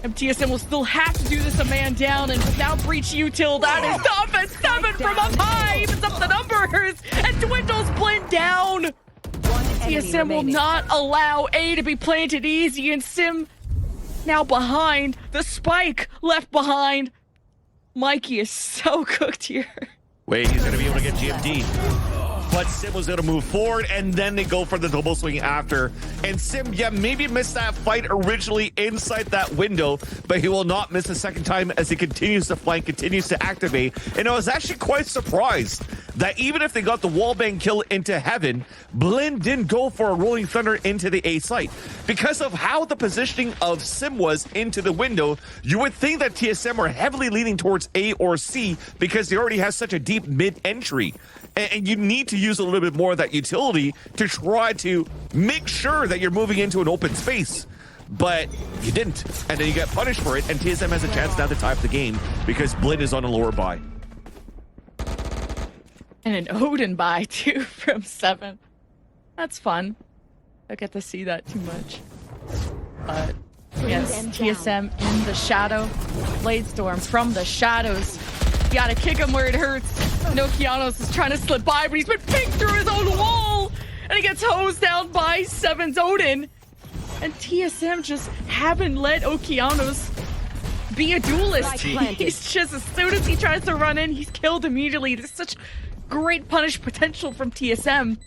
And TSM will still have to do this a man down, and without breach util, that is tough, and 7 from up high evens up the numbers and dwindles Blinn down. TSM will not allow A to be planted easy, and Sim now behind. The spike left behind. Mikey is so cooked here. Wait, he's going to be able to get GMD. But Sim was going to move forward, and then they go for the double swing after. And Sim, yeah, maybe missed that fight originally inside that window, but he will not miss a second time as he continues to flank, continues to activate. And I was actually quite surprised that even if they got the wallbang kill into heaven, Blinn didn't go for a rolling thunder into the A site. Because of how the positioning of Sim was into the window, you would think that TSM are heavily leaning towards A or C because they already have such a deep mid entry. And you need to use a little bit more of that utility to try to make sure that you're moving into an open space. But you didn't, and then you get punished for it, and TSM has a chance now to tie up the game because Blinn is on a lower buy. And an Odin buy, too, from 7. That's fun. Don't get to see that too much. But, yes, TSM in the shadow. Bladestorm from the shadows. You gotta kick him where it hurts. Nokianos is trying to slip by, but he's been picked through his own wall! And he gets hosed down by 7's Odin. And TSM just haven't let Okeanos be a duelist. He's just, as soon as he tries to run in, he's killed immediately. There's such great punish potential from TSM.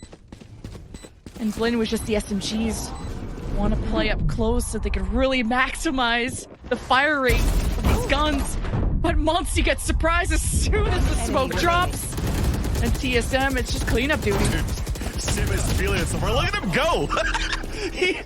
And Blinn was just the SMGs. Want to play up close so they could really maximize the fire rate of these guns. But Monsty gets surprised as soon as the smoke drops. And TSM, it's just cleanup duty. Sim is feeling it somewhere. Look at him go. he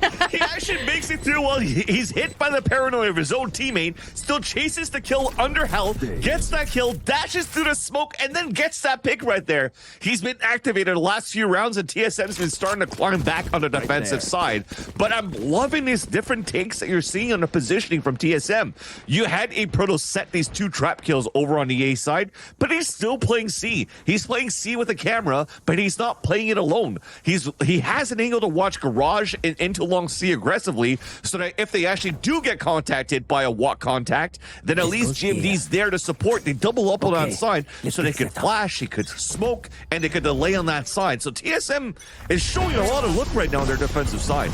actually makes it through while he's hit by the paranoia of his own teammate, still chases the kill under health, gets that kill, dashes through the smoke, and then gets that pick right there. He's been activated the last few rounds, and TSM's been starting to climb back on the defensive side. But I'm loving these different takes that you're seeing on the positioning from TSM. You had a Proto set these 2 trap kills over on the A side, but he's still playing C. He's playing C with a camera, but he's not playing it alone. He has an angle to watch Garage into long C aggressively, so that if they actually do get contacted by a walk contact, then at least GMD's there to support. They double up on that side, so they could flash, they could smoke, and they could delay on that side. So TSM is showing a lot of look right now on their defensive side.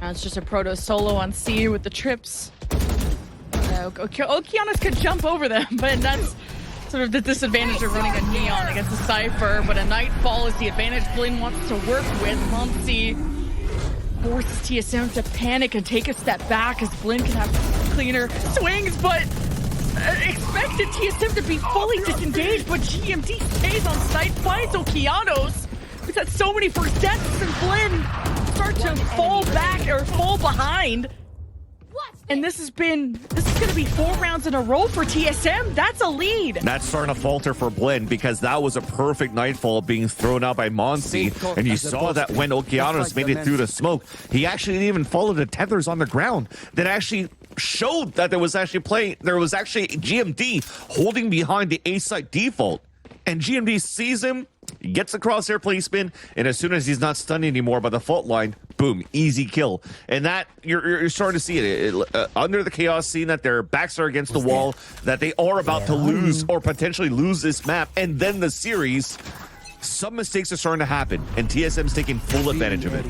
It's just a Proto solo on C with the trips. Okeanos could jump over them, but that's sort of the disadvantage of running a Neon against a Cypher, but a Nightfall is the advantage Blinn wants to work with. Monty forces TSM to panic and take a step back as Blinn can have cleaner swings, but expected TSM to be fully disengaged, but GMD stays on site, finds Okeanos. We've had so many first deaths, and Blinn start to fall back or fall behind. And this is going to be 4 rounds in a row for TSM. That's a lead. That's starting to falter for Blinn because that was a perfect Nightfall being thrown out by Monsi. And you saw that when Okeanos made it through the smoke, he actually didn't even follow the tethers on the ground. That actually showed that there was actually GMD holding behind the A site default. And GMD sees him, gets the crosshair placement, and as soon as he's not stunned anymore by the fault line, boom, easy kill. And that, you're starting to see it under the chaos scene, that their backs are against the wall, that they are about to lose or potentially lose this map, and then the series. Some mistakes are starting to happen, and TSM's taking full advantage of it.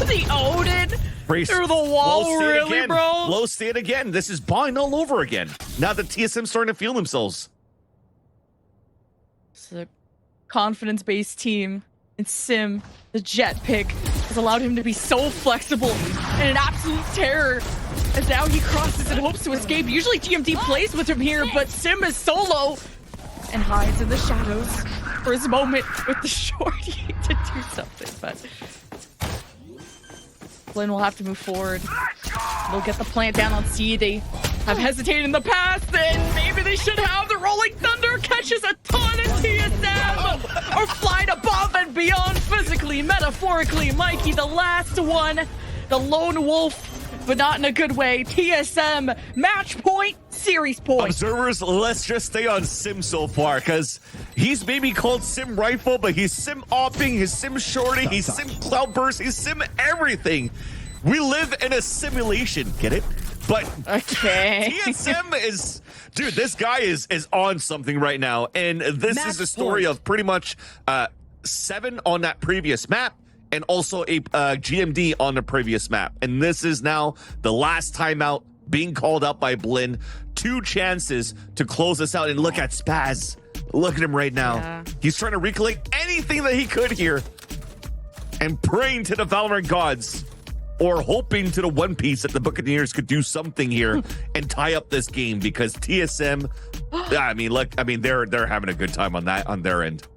The Odin through the wall, really, bro? Low state again. This is bind all over again. Now that TSM's starting to feel themselves. It's a confidence-based team. And Sim, the jet pick, has allowed him to be so flexible and an absolute terror as now he crosses and hopes to escape. Usually GMD plays with him here, but Sim is solo and hides in the shadows for his moment with the shorty to do something. But Blinn will have to move forward. They'll get the plant down on C. They have hesitated in the past, and maybe they should have. The Rolling Thunder catches a ton of TSM, or flying above and beyond physically, metaphorically. Mikey, the last one, the lone wolf, but not in a good way. TSM, match point, series point. Observers, let's just stay on Sim so far, because he's maybe called Sim Rifle, but he's Sim Opping, he's Sim Shorty, he's Sim Cloudburst, he's Sim everything. We live in a simulation, get it? But okay. TSM is, dude, this guy is on something right now. And this is the story of pretty much 7 on that previous map and also a GMD on the previous map. And this is now the last timeout being called out by Blinn. 2 chances to close this out. And look at Spaz. Look at him right now. Yeah. He's trying to recollect anything that he could here and praying to the Valorant gods, or hoping to the One Piece that the Buccaneers could do something here and tie up this game, because TSM, I mean, look, I mean, they're having a good time on their end.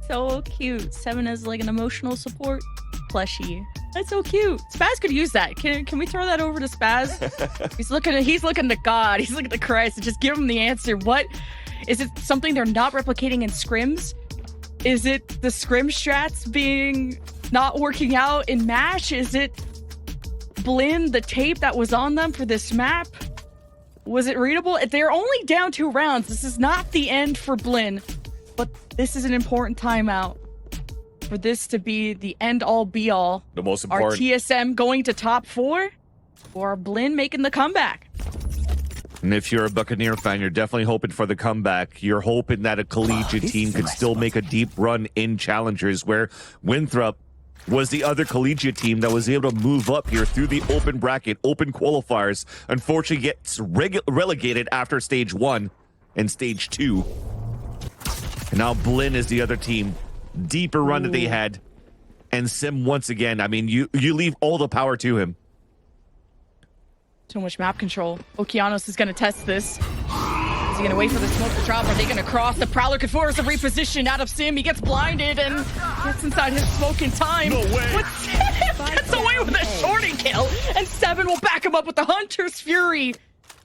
So cute. 7 is like an emotional support plushie. That's so cute. Spaz could use that. Can we throw that over to Spaz? He's looking to God. He's looking to Christ. And just give him the answer. What is it? Something they're not replicating in scrims? Is it the scrim strats being not working out in MASH? Is it Blinn, the tape that was on them for this map? Was it readable? They're only down 2 rounds. This is not the end for Blinn, but this is an important timeout for this to be the end all be all. The most important. Are TSM going to top 4, or are Blinn making the comeback? And if you're a Buccaneer fan, you're definitely hoping for the comeback. You're hoping that a collegiate team could still make a deep run in Challengers, where Winthrop was the other collegiate team that was able to move up here through the open bracket, open qualifiers. Unfortunately, gets relegated after stage 1 and stage 2. And now Blinn is the other team. Deeper run that they had. And Sim, once again, I mean, you leave all the power to him. Too much map control. Okeanos is going to test this. Is he going to wait for the smoke to drop? Are they going to cross? The Prowler could force a reposition out of Sim. He gets blinded and gets inside his smoke in time. No way. But Sim gets away with a shorty kill. And 7 will back him up with the Hunter's Fury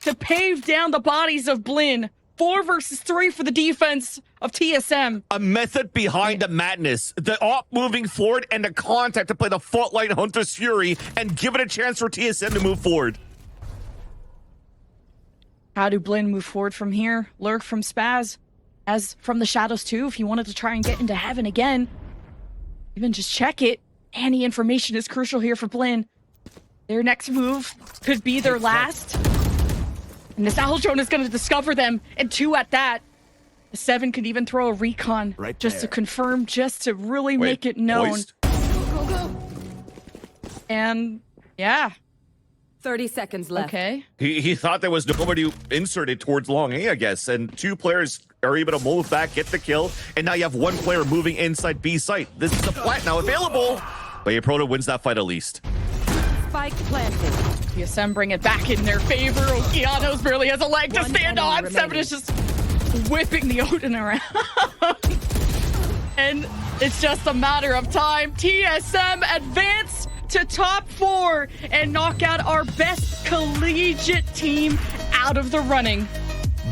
to pave down the bodies of Blinn. 4 versus 3 for the defense of TSM. A method behind the madness. The op moving forward and the contact to play the fault line Hunter's Fury and give it a chance for TSM to move forward. How do Blinn move forward from here? Lurk from Spaz. As from the shadows too, if he wanted to try and get into heaven again. Even just check it. Any information is crucial here for Blinn. Their next move could be their last. And this Owl Drone is going to discover them. And 2 at that. The 7 could even throw a recon just to confirm, just to really make it known. Go. And yeah. 30 seconds left. Okay. He thought there was nobody inserted towards long A, I guess. And 2 players are able to move back, get the kill. And now you have 1 player moving inside B site. This is a plant now available. But Yaproto wins that fight at least. Spike planted. TSM bring it back in their favor. Okeanos barely has a leg to stand on. 7 is just whipping the Odin around. And it's just a matter of time. TSM advance to top 4 and knock out our best collegiate team out of the running.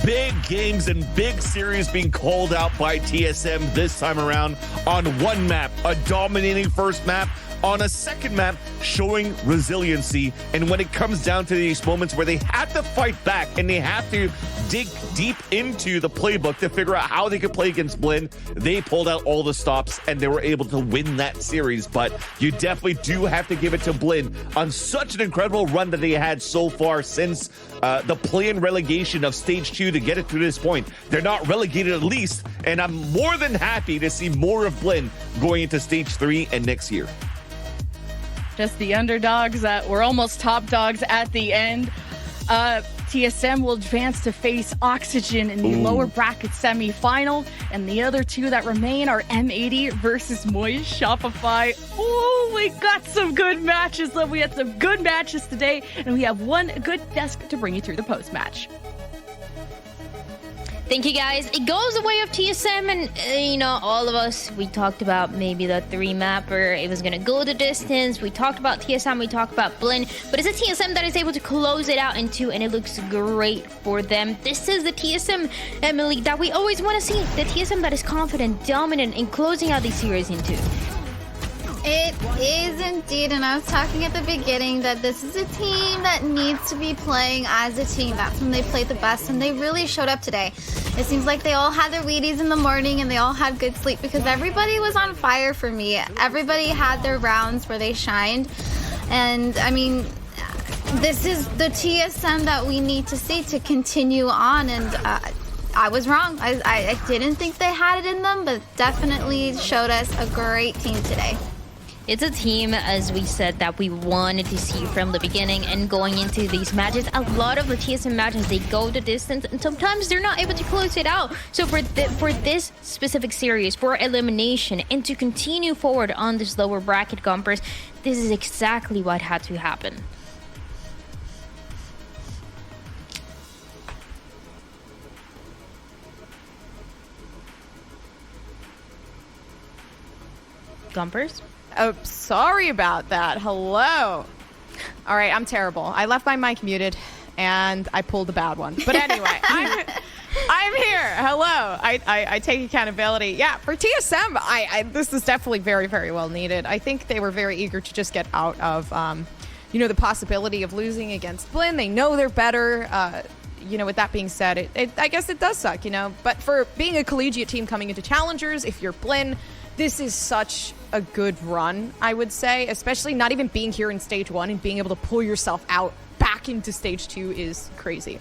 Big games and big series being called out by TSM this time around on 1 map. A dominating first map. On a second map, showing resiliency. And when it comes down to these moments where they have to fight back and they have to dig deep into the playbook to figure out how they could play against Blinn, they pulled out all the stops and they were able to win that series. But you definitely do have to give it to Blinn on such an incredible run that they had so far since the play-in relegation of stage 2 to get it to this point. They're not relegated at least, and I'm more than happy to see more of Blinn going into stage 3 and next year. Just the underdogs that were almost top dogs at the end. TSM will advance to face Oxygen in the lower bracket semi-final, and the other two that remain are M80 versus Moist Shopify. Oh, we got some good matches. We had some good matches today, and we have one good desk to bring you through the post-match. Thank you, guys. It goes the way of TSM, and all of us, we talked about maybe the 3-map where it was gonna go the distance. We talked about TSM, we talked about Blinn, but it's a TSM that is able to close it out in 2, and it looks great for them. This is the TSM, Emily, that we always want to see. The TSM that is confident, dominant, in closing out these series in 2. It is indeed, and I was talking at the beginning that this is a team that needs to be playing as a team. That's when they played the best, and they really showed up today. It seems like they all had their Wheaties in the morning, and they all had good sleep because everybody was on fire for me. Everybody had their rounds where they shined, and I mean, this is the TSM that we need to see to continue on, and I was wrong. I didn't think they had it in them, but definitely showed us a great team today. It's a team, as we said, that we wanted to see from the beginning, and going into these matches, a lot of the TSM matches, they go the distance, and sometimes they're not able to close it out. So for this specific series, for elimination, and to continue forward on this lower bracket, Gompers, this is exactly what had to happen. Gompers? Oh, sorry about that. Hello. All right, I'm terrible. I left my mic muted, and I pulled a bad one. But anyway, I'm here. Hello. I take accountability. Yeah, for TSM, this is definitely very, very well needed. I think they were very eager to just get out of, the possibility of losing against Blinn. They know they're better. With that being said, I guess it does suck, But for being a collegiate team coming into Challengers, if you're Blinn, this is such a good run, I would say, especially not even being here in stage 1 and being able to pull yourself out back into stage 2 is crazy.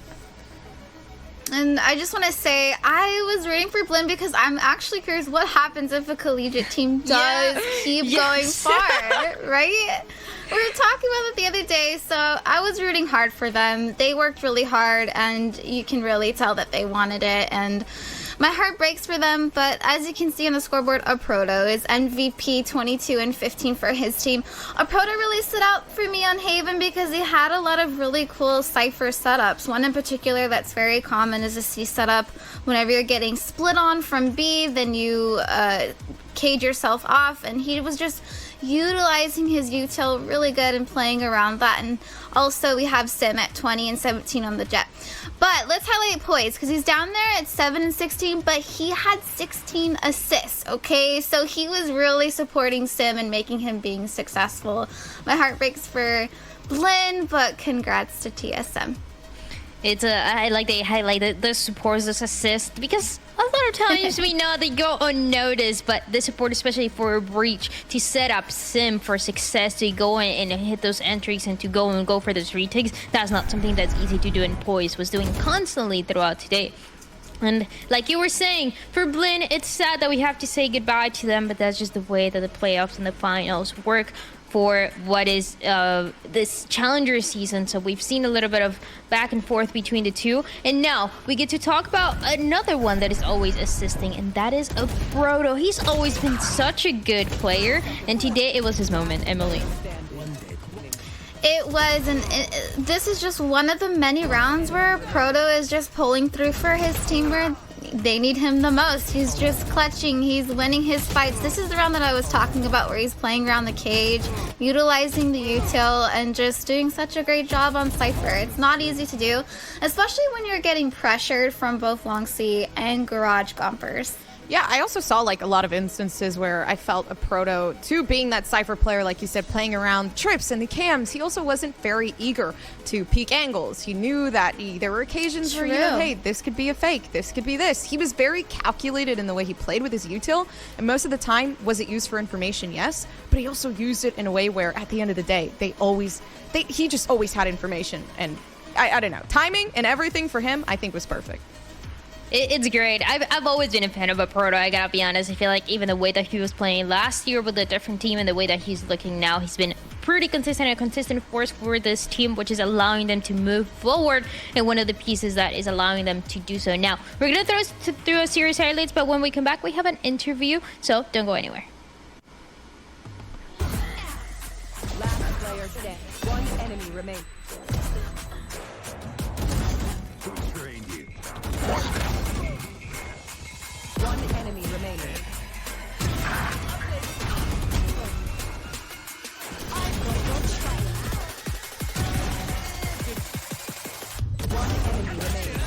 And I just want to say, I was rooting for Blinn because I'm actually curious what happens if a collegiate team does keep going far, right? We were talking about it the other day, so I was rooting hard for them. They worked really hard, and you can really tell that they wanted it, and my heart breaks for them, but as you can see on the scoreboard, Aproto is MVP 22 and 15 for his team. Aproto really stood out for me on Haven because he had a lot of really cool Cypher setups. One in particular that's very common is a C setup. Whenever you're getting split on from B, then you cage yourself off, and he was just utilizing his util really good and playing around that. And also we have Sim at 20 and 17 on the Jet. But let's highlight Poise because he's down there at 7 and 16, but he had 16 assists, okay? So he was really supporting Sim and making him being successful. My heart breaks for Blinn, but congrats to TSM. I like they highlighted the supports, this assist, because a lot of times we know they go unnoticed, but the support, especially for a breach, to set up Sim for success, to go in and hit those entries and to go for those retakes, that's not something that's easy to do, and Poise was doing constantly throughout today. And like you were saying, for Blinn, it's sad that we have to say goodbye to them, but that's just the way that the playoffs and the finals work for what is this Challenger season. So we've seen a little bit of back and forth between the two, and now we get to talk about another one that is always assisting, and that is Aproto. He's always been such a good player, and today it was his moment. Emily. It was, and this is just one of the many rounds where Proto is just pulling through for his team where they need him the most. He's just clutching, he's winning his fights. This is the round that I was talking about where he's playing around the cage, utilizing the util, and just doing such a great job on Cypher. It's not easy to do, especially when you're getting pressured from both Long C and Garage Gompers. Yeah, I also saw like a lot of instances where I felt Aproto, too, being that Cypher player, like you said, playing around trips and the cams, he also wasn't very eager to peek angles. He knew that there were occasions where, hey, this could be a fake, this could be this. He was very calculated in the way he played with his util, and most of the time, was it used for information? Yes, but he also used it in a way where, at the end of the day, he just always had information, and I don't know, timing and everything for him, I think, was perfect. It's great. I've always been a fan of a Proto, I gotta be honest. I feel like even the way that he was playing last year with a different team and the way that he's looking now, he's been pretty consistent, a consistent force for this team, which is allowing them to move forward, and one of the pieces that is allowing them to do so. Now, we're gonna through a series highlights, but when we come back, we have an interview, so don't go anywhere. Last player standing. One enemy remains. One enemy remaining. One enemy remaining.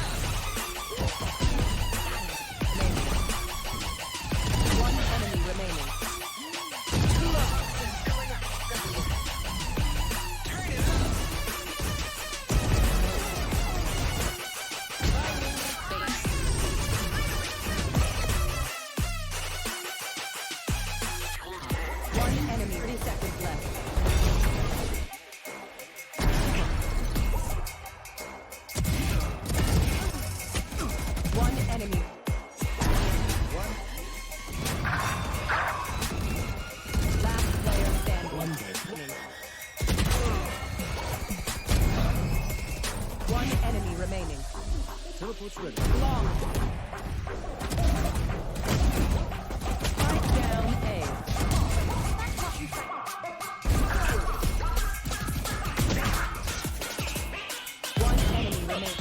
One enemy remaining. One enemy. 3 seconds left. One enemy. Last player standing. One enemy remaining. Long. Spike down A. One enemy remaining.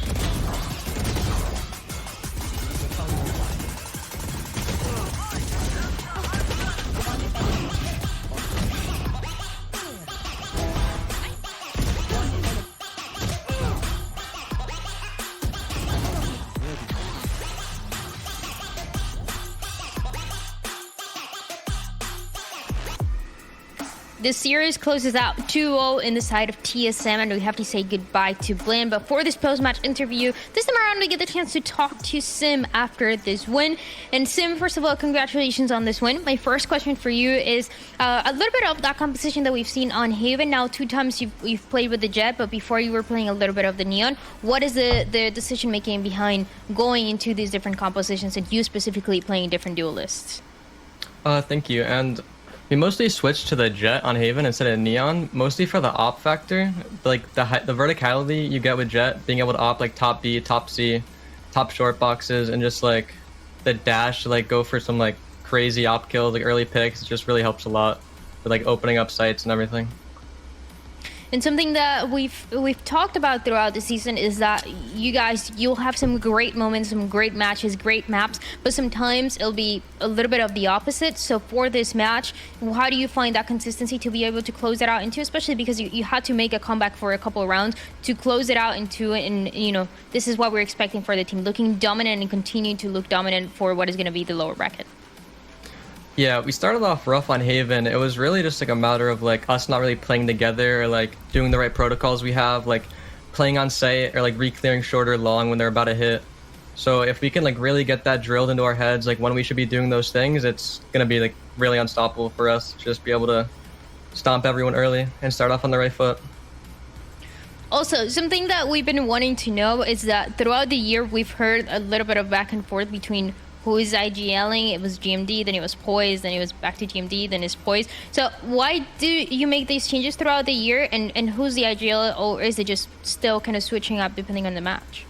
This series closes out 2-0 in the side of TSM, and we have to say goodbye to Blin. But for this post-match interview, this time around we get the chance to talk to Sim after this win. And Sim, first of all, congratulations on this win. My first question for you is a little bit of that composition that we've seen on Haven. Now, 2 times you've played with the Jet, but before you were playing a little bit of the Neon. What is the decision-making behind going into these different compositions and you specifically playing different duelists? Thank you. And we mostly switched to the Jet on Haven instead of Neon, mostly for the op factor. Like the verticality you get with Jet, being able to op like top B, top C, top short boxes, and just like the dash to like go for some like crazy op kills, like early picks, it just really helps a lot with like opening up sites and everything. And something that we've talked about throughout the season is that you'll have some great moments, some great matches, great maps, but sometimes it'll be a little bit of the opposite. So for this match, how do you find that consistency to be able to close it out into, especially because you had to make a comeback for a couple of rounds to close it out into, and you know, this is what we're expecting for the team, looking dominant and continuing to look dominant for what is going to be the lower bracket. Yeah, we started off rough on Haven. It was really just like a matter of like us not really playing together or like doing the right protocols we have, like playing on site or like re-clearing short or long when they're about to hit. So if we can like really get that drilled into our heads, like when we should be doing those things, it's gonna be like really unstoppable for us. Just be able to stomp everyone early and start off on the right foot. Also, something that we've been wanting to know is that throughout the year, we've heard a little bit of back and forth between who is IGLing. It was GMD, then it was Poise, then it was back to GMD, then it's Poise. So why do you make these changes throughout the year, and who's the IGL, or is it just still kind of switching up depending on the match?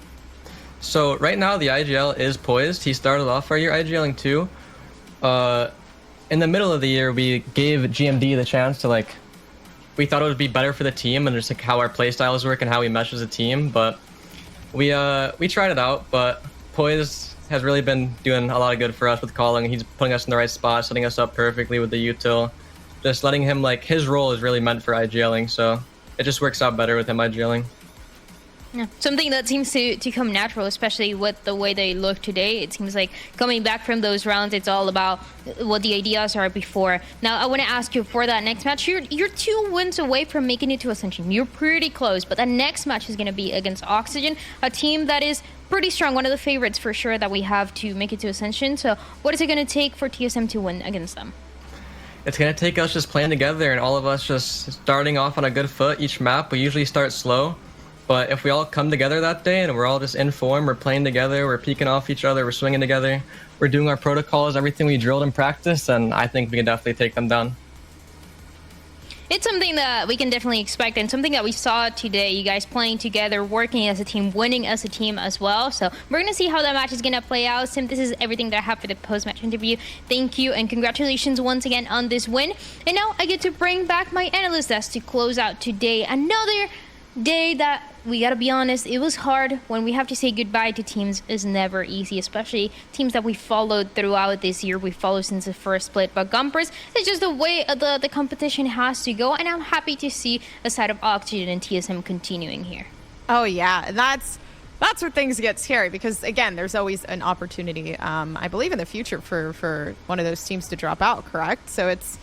So right now the IGL is Poised. He started off our year IGLing too. In the middle of the year, we gave GMD the chance to like, we thought it would be better for the team and just like how our play styles work and how we mesh as a team. But we tried it out, but Poised has really been doing a lot of good for us with calling. He's putting us in the right spot, setting us up perfectly with the util. Just letting him, like, his role is really meant for IGLing, so it just works out better with him IGLing. Yeah. Something that seems to come natural, especially with the way they look today. It seems like coming back from those rounds, it's all about what the ideas are before. Now, I want to ask you for that next match. You're 2 wins away from making it to Ascension. You're pretty close, but the next match is going to be against Oxygen, a team that is pretty strong, one of the favorites for sure that we have to make it to Ascension. So what is it going to take for TSM to win against them? It's going to take us just playing together and all of us just starting off on a good foot each map. We usually start slow. But if we all come together that day and we're all just in form, we're playing together, we're peeking off each other, we're swinging together, we're doing our protocols, everything we drilled in practice, and I think we can definitely take them down. It's something that we can definitely expect, and something that we saw today, you guys playing together, working as a team, winning as a team as well. So we're going to see how that match is going to play out. Sim, this is everything that I have for the post-match interview. Thank you, and congratulations once again on this win. And now I get to bring back my analyst desk to close out today. Another day that, we gotta be honest, it was hard. When we have to say goodbye to teams is never easy, especially teams that we followed throughout this year. We followed since the first split, but Gumpers, it's just the way the competition has to go, and I'm happy to see a side of Oxygen and TSM continuing here. Oh yeah, and that's where things get scary, because again, there's always an opportunity, I believe, in the future for one of those teams to drop out, correct? So it's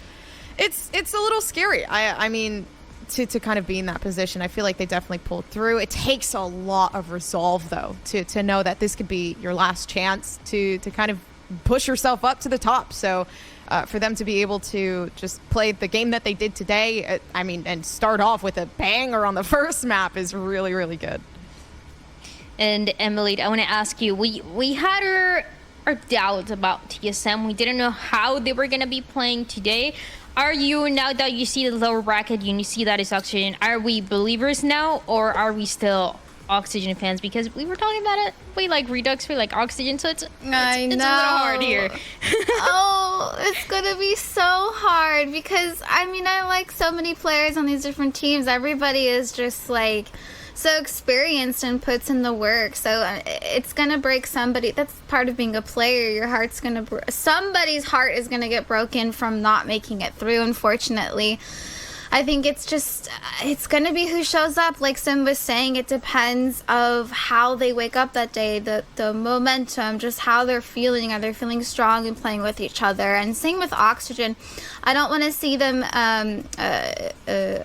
a little scary. I mean, to kind of be in that position. I feel like they definitely pulled through. It takes a lot of resolve, though, to know that this could be your last chance to kind of push yourself up to the top. So for them to be able to just play the game that they did today, I mean, and start off with a banger on the first map is really, really good. And Emily, I want to ask you, we had our doubts about TSM. We didn't know how they were going to be playing today. Are you, now that you see the lower bracket, you see that it's Oxygen, are we believers now, or are we still Oxygen fans? Because we were talking about it, we like Redux, we like Oxygen, so it's a little hard here. Oh, it's gonna be so hard, because I mean, I like so many players on these different teams. Everybody is just like so experienced and puts in the work, so it's gonna break somebody. That's part of being a player. Your heart's gonna somebody's heart is gonna get broken from not making it through, unfortunately. I think it's gonna be who shows up. Like Sim was saying, it depends of how they wake up that day, the momentum, just how they're feeling. Are they feeling strong and playing with each other? And same with Oxygen. I don't want to see them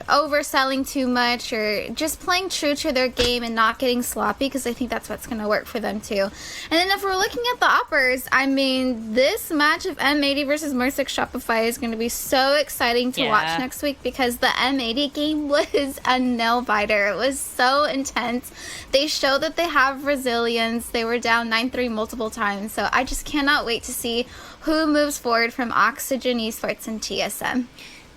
overselling too much, or just playing true to their game and not getting sloppy, because I think that's what's going to work for them too. And then if we're looking at the uppers, I mean, this match of M80 versus Mersic Shopify is going to be so exciting to watch next week, because the M80 game was a nail-biter. It was so intense. They showed that they have resilience. They were down 9-3 multiple times, so I just cannot wait to see who moves forward from Oxygen Esports and TSM.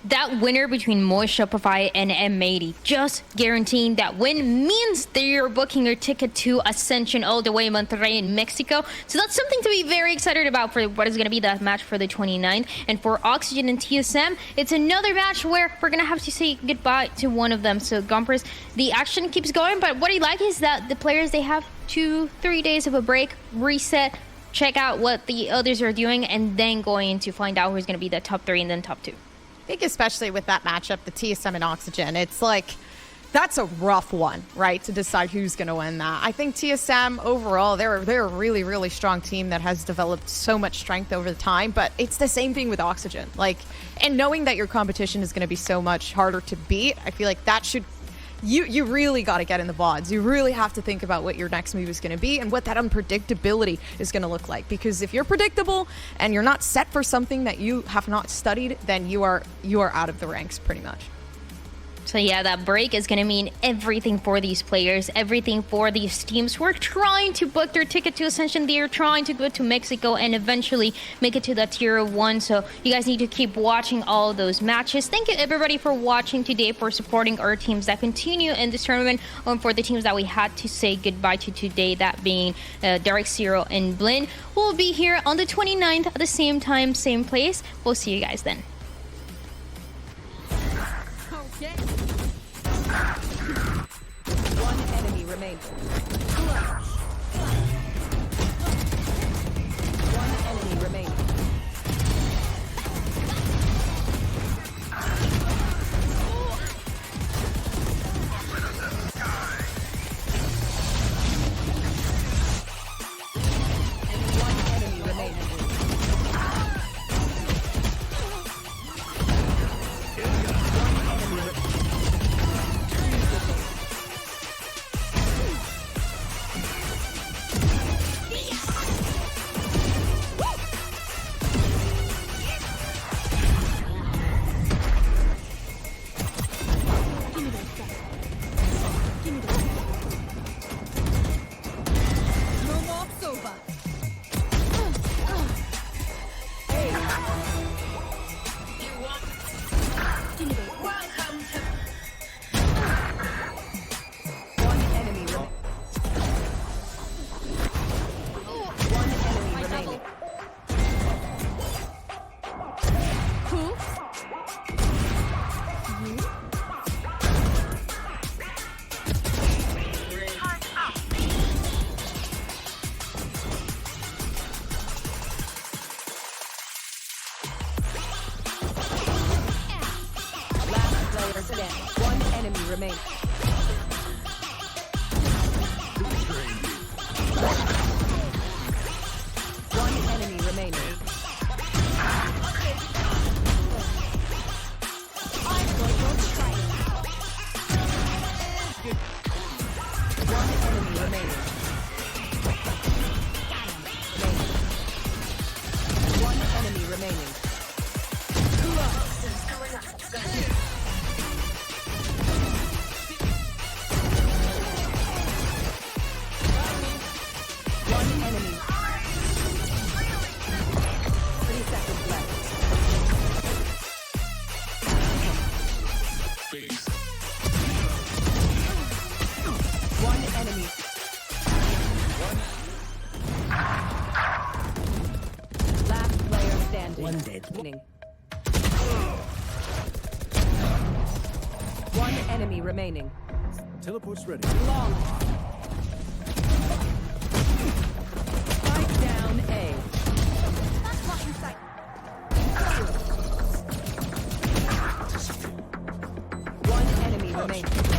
That winner between Moist Shopify and M80, just guaranteeing that win means that you're booking your ticket to Ascension all the way in Monterrey in Mexico. So that's something to be very excited about for what is going to be that match for the 29th. And for Oxygen and TSM, it's another match where we're going to have to say goodbye to one of them. So Gumpers, the action keeps going, but what I like is that the players, they have 2-3 days of a break, reset, check out what the others are doing, and then going to find out who's going to be the top 3 and then top 2. I think especially with that matchup, the TSM and Oxygen, it's like, that's a rough one, right, to decide who's going to win that. I think TSM overall, they're a really, really strong team that has developed so much strength over the time, but it's the same thing with Oxygen. Like, and knowing that your competition is going to be so much harder to beat, I feel like that should, you really got to get in the VODs. You really have to think about what your next move is going to be and what that unpredictability is going to look like. Because if you're predictable and you're not set for something that you have not studied, then you are out of the ranks pretty much. So yeah, that break is going to mean everything for these players, everything for these teams who are trying to book their ticket to Ascension. They are trying to go to Mexico and eventually make it to the Tier 1. So you guys need to keep watching all those matches. Thank you everybody for watching today, for supporting our teams that continue in this tournament, and for the teams that we had to say goodbye to today, that being Derek Zero and Blinn. We'll be here on the 29th at the same time, same place. We'll see you guys then. One enemy remains. One enemy remains. One enemy remaining. One enemy remaining. One enemy. 3 seconds left. One enemy. Last player standing. One dead. One enemy remaining. Teleport's ready. Long. Spike down A. One enemy remaining.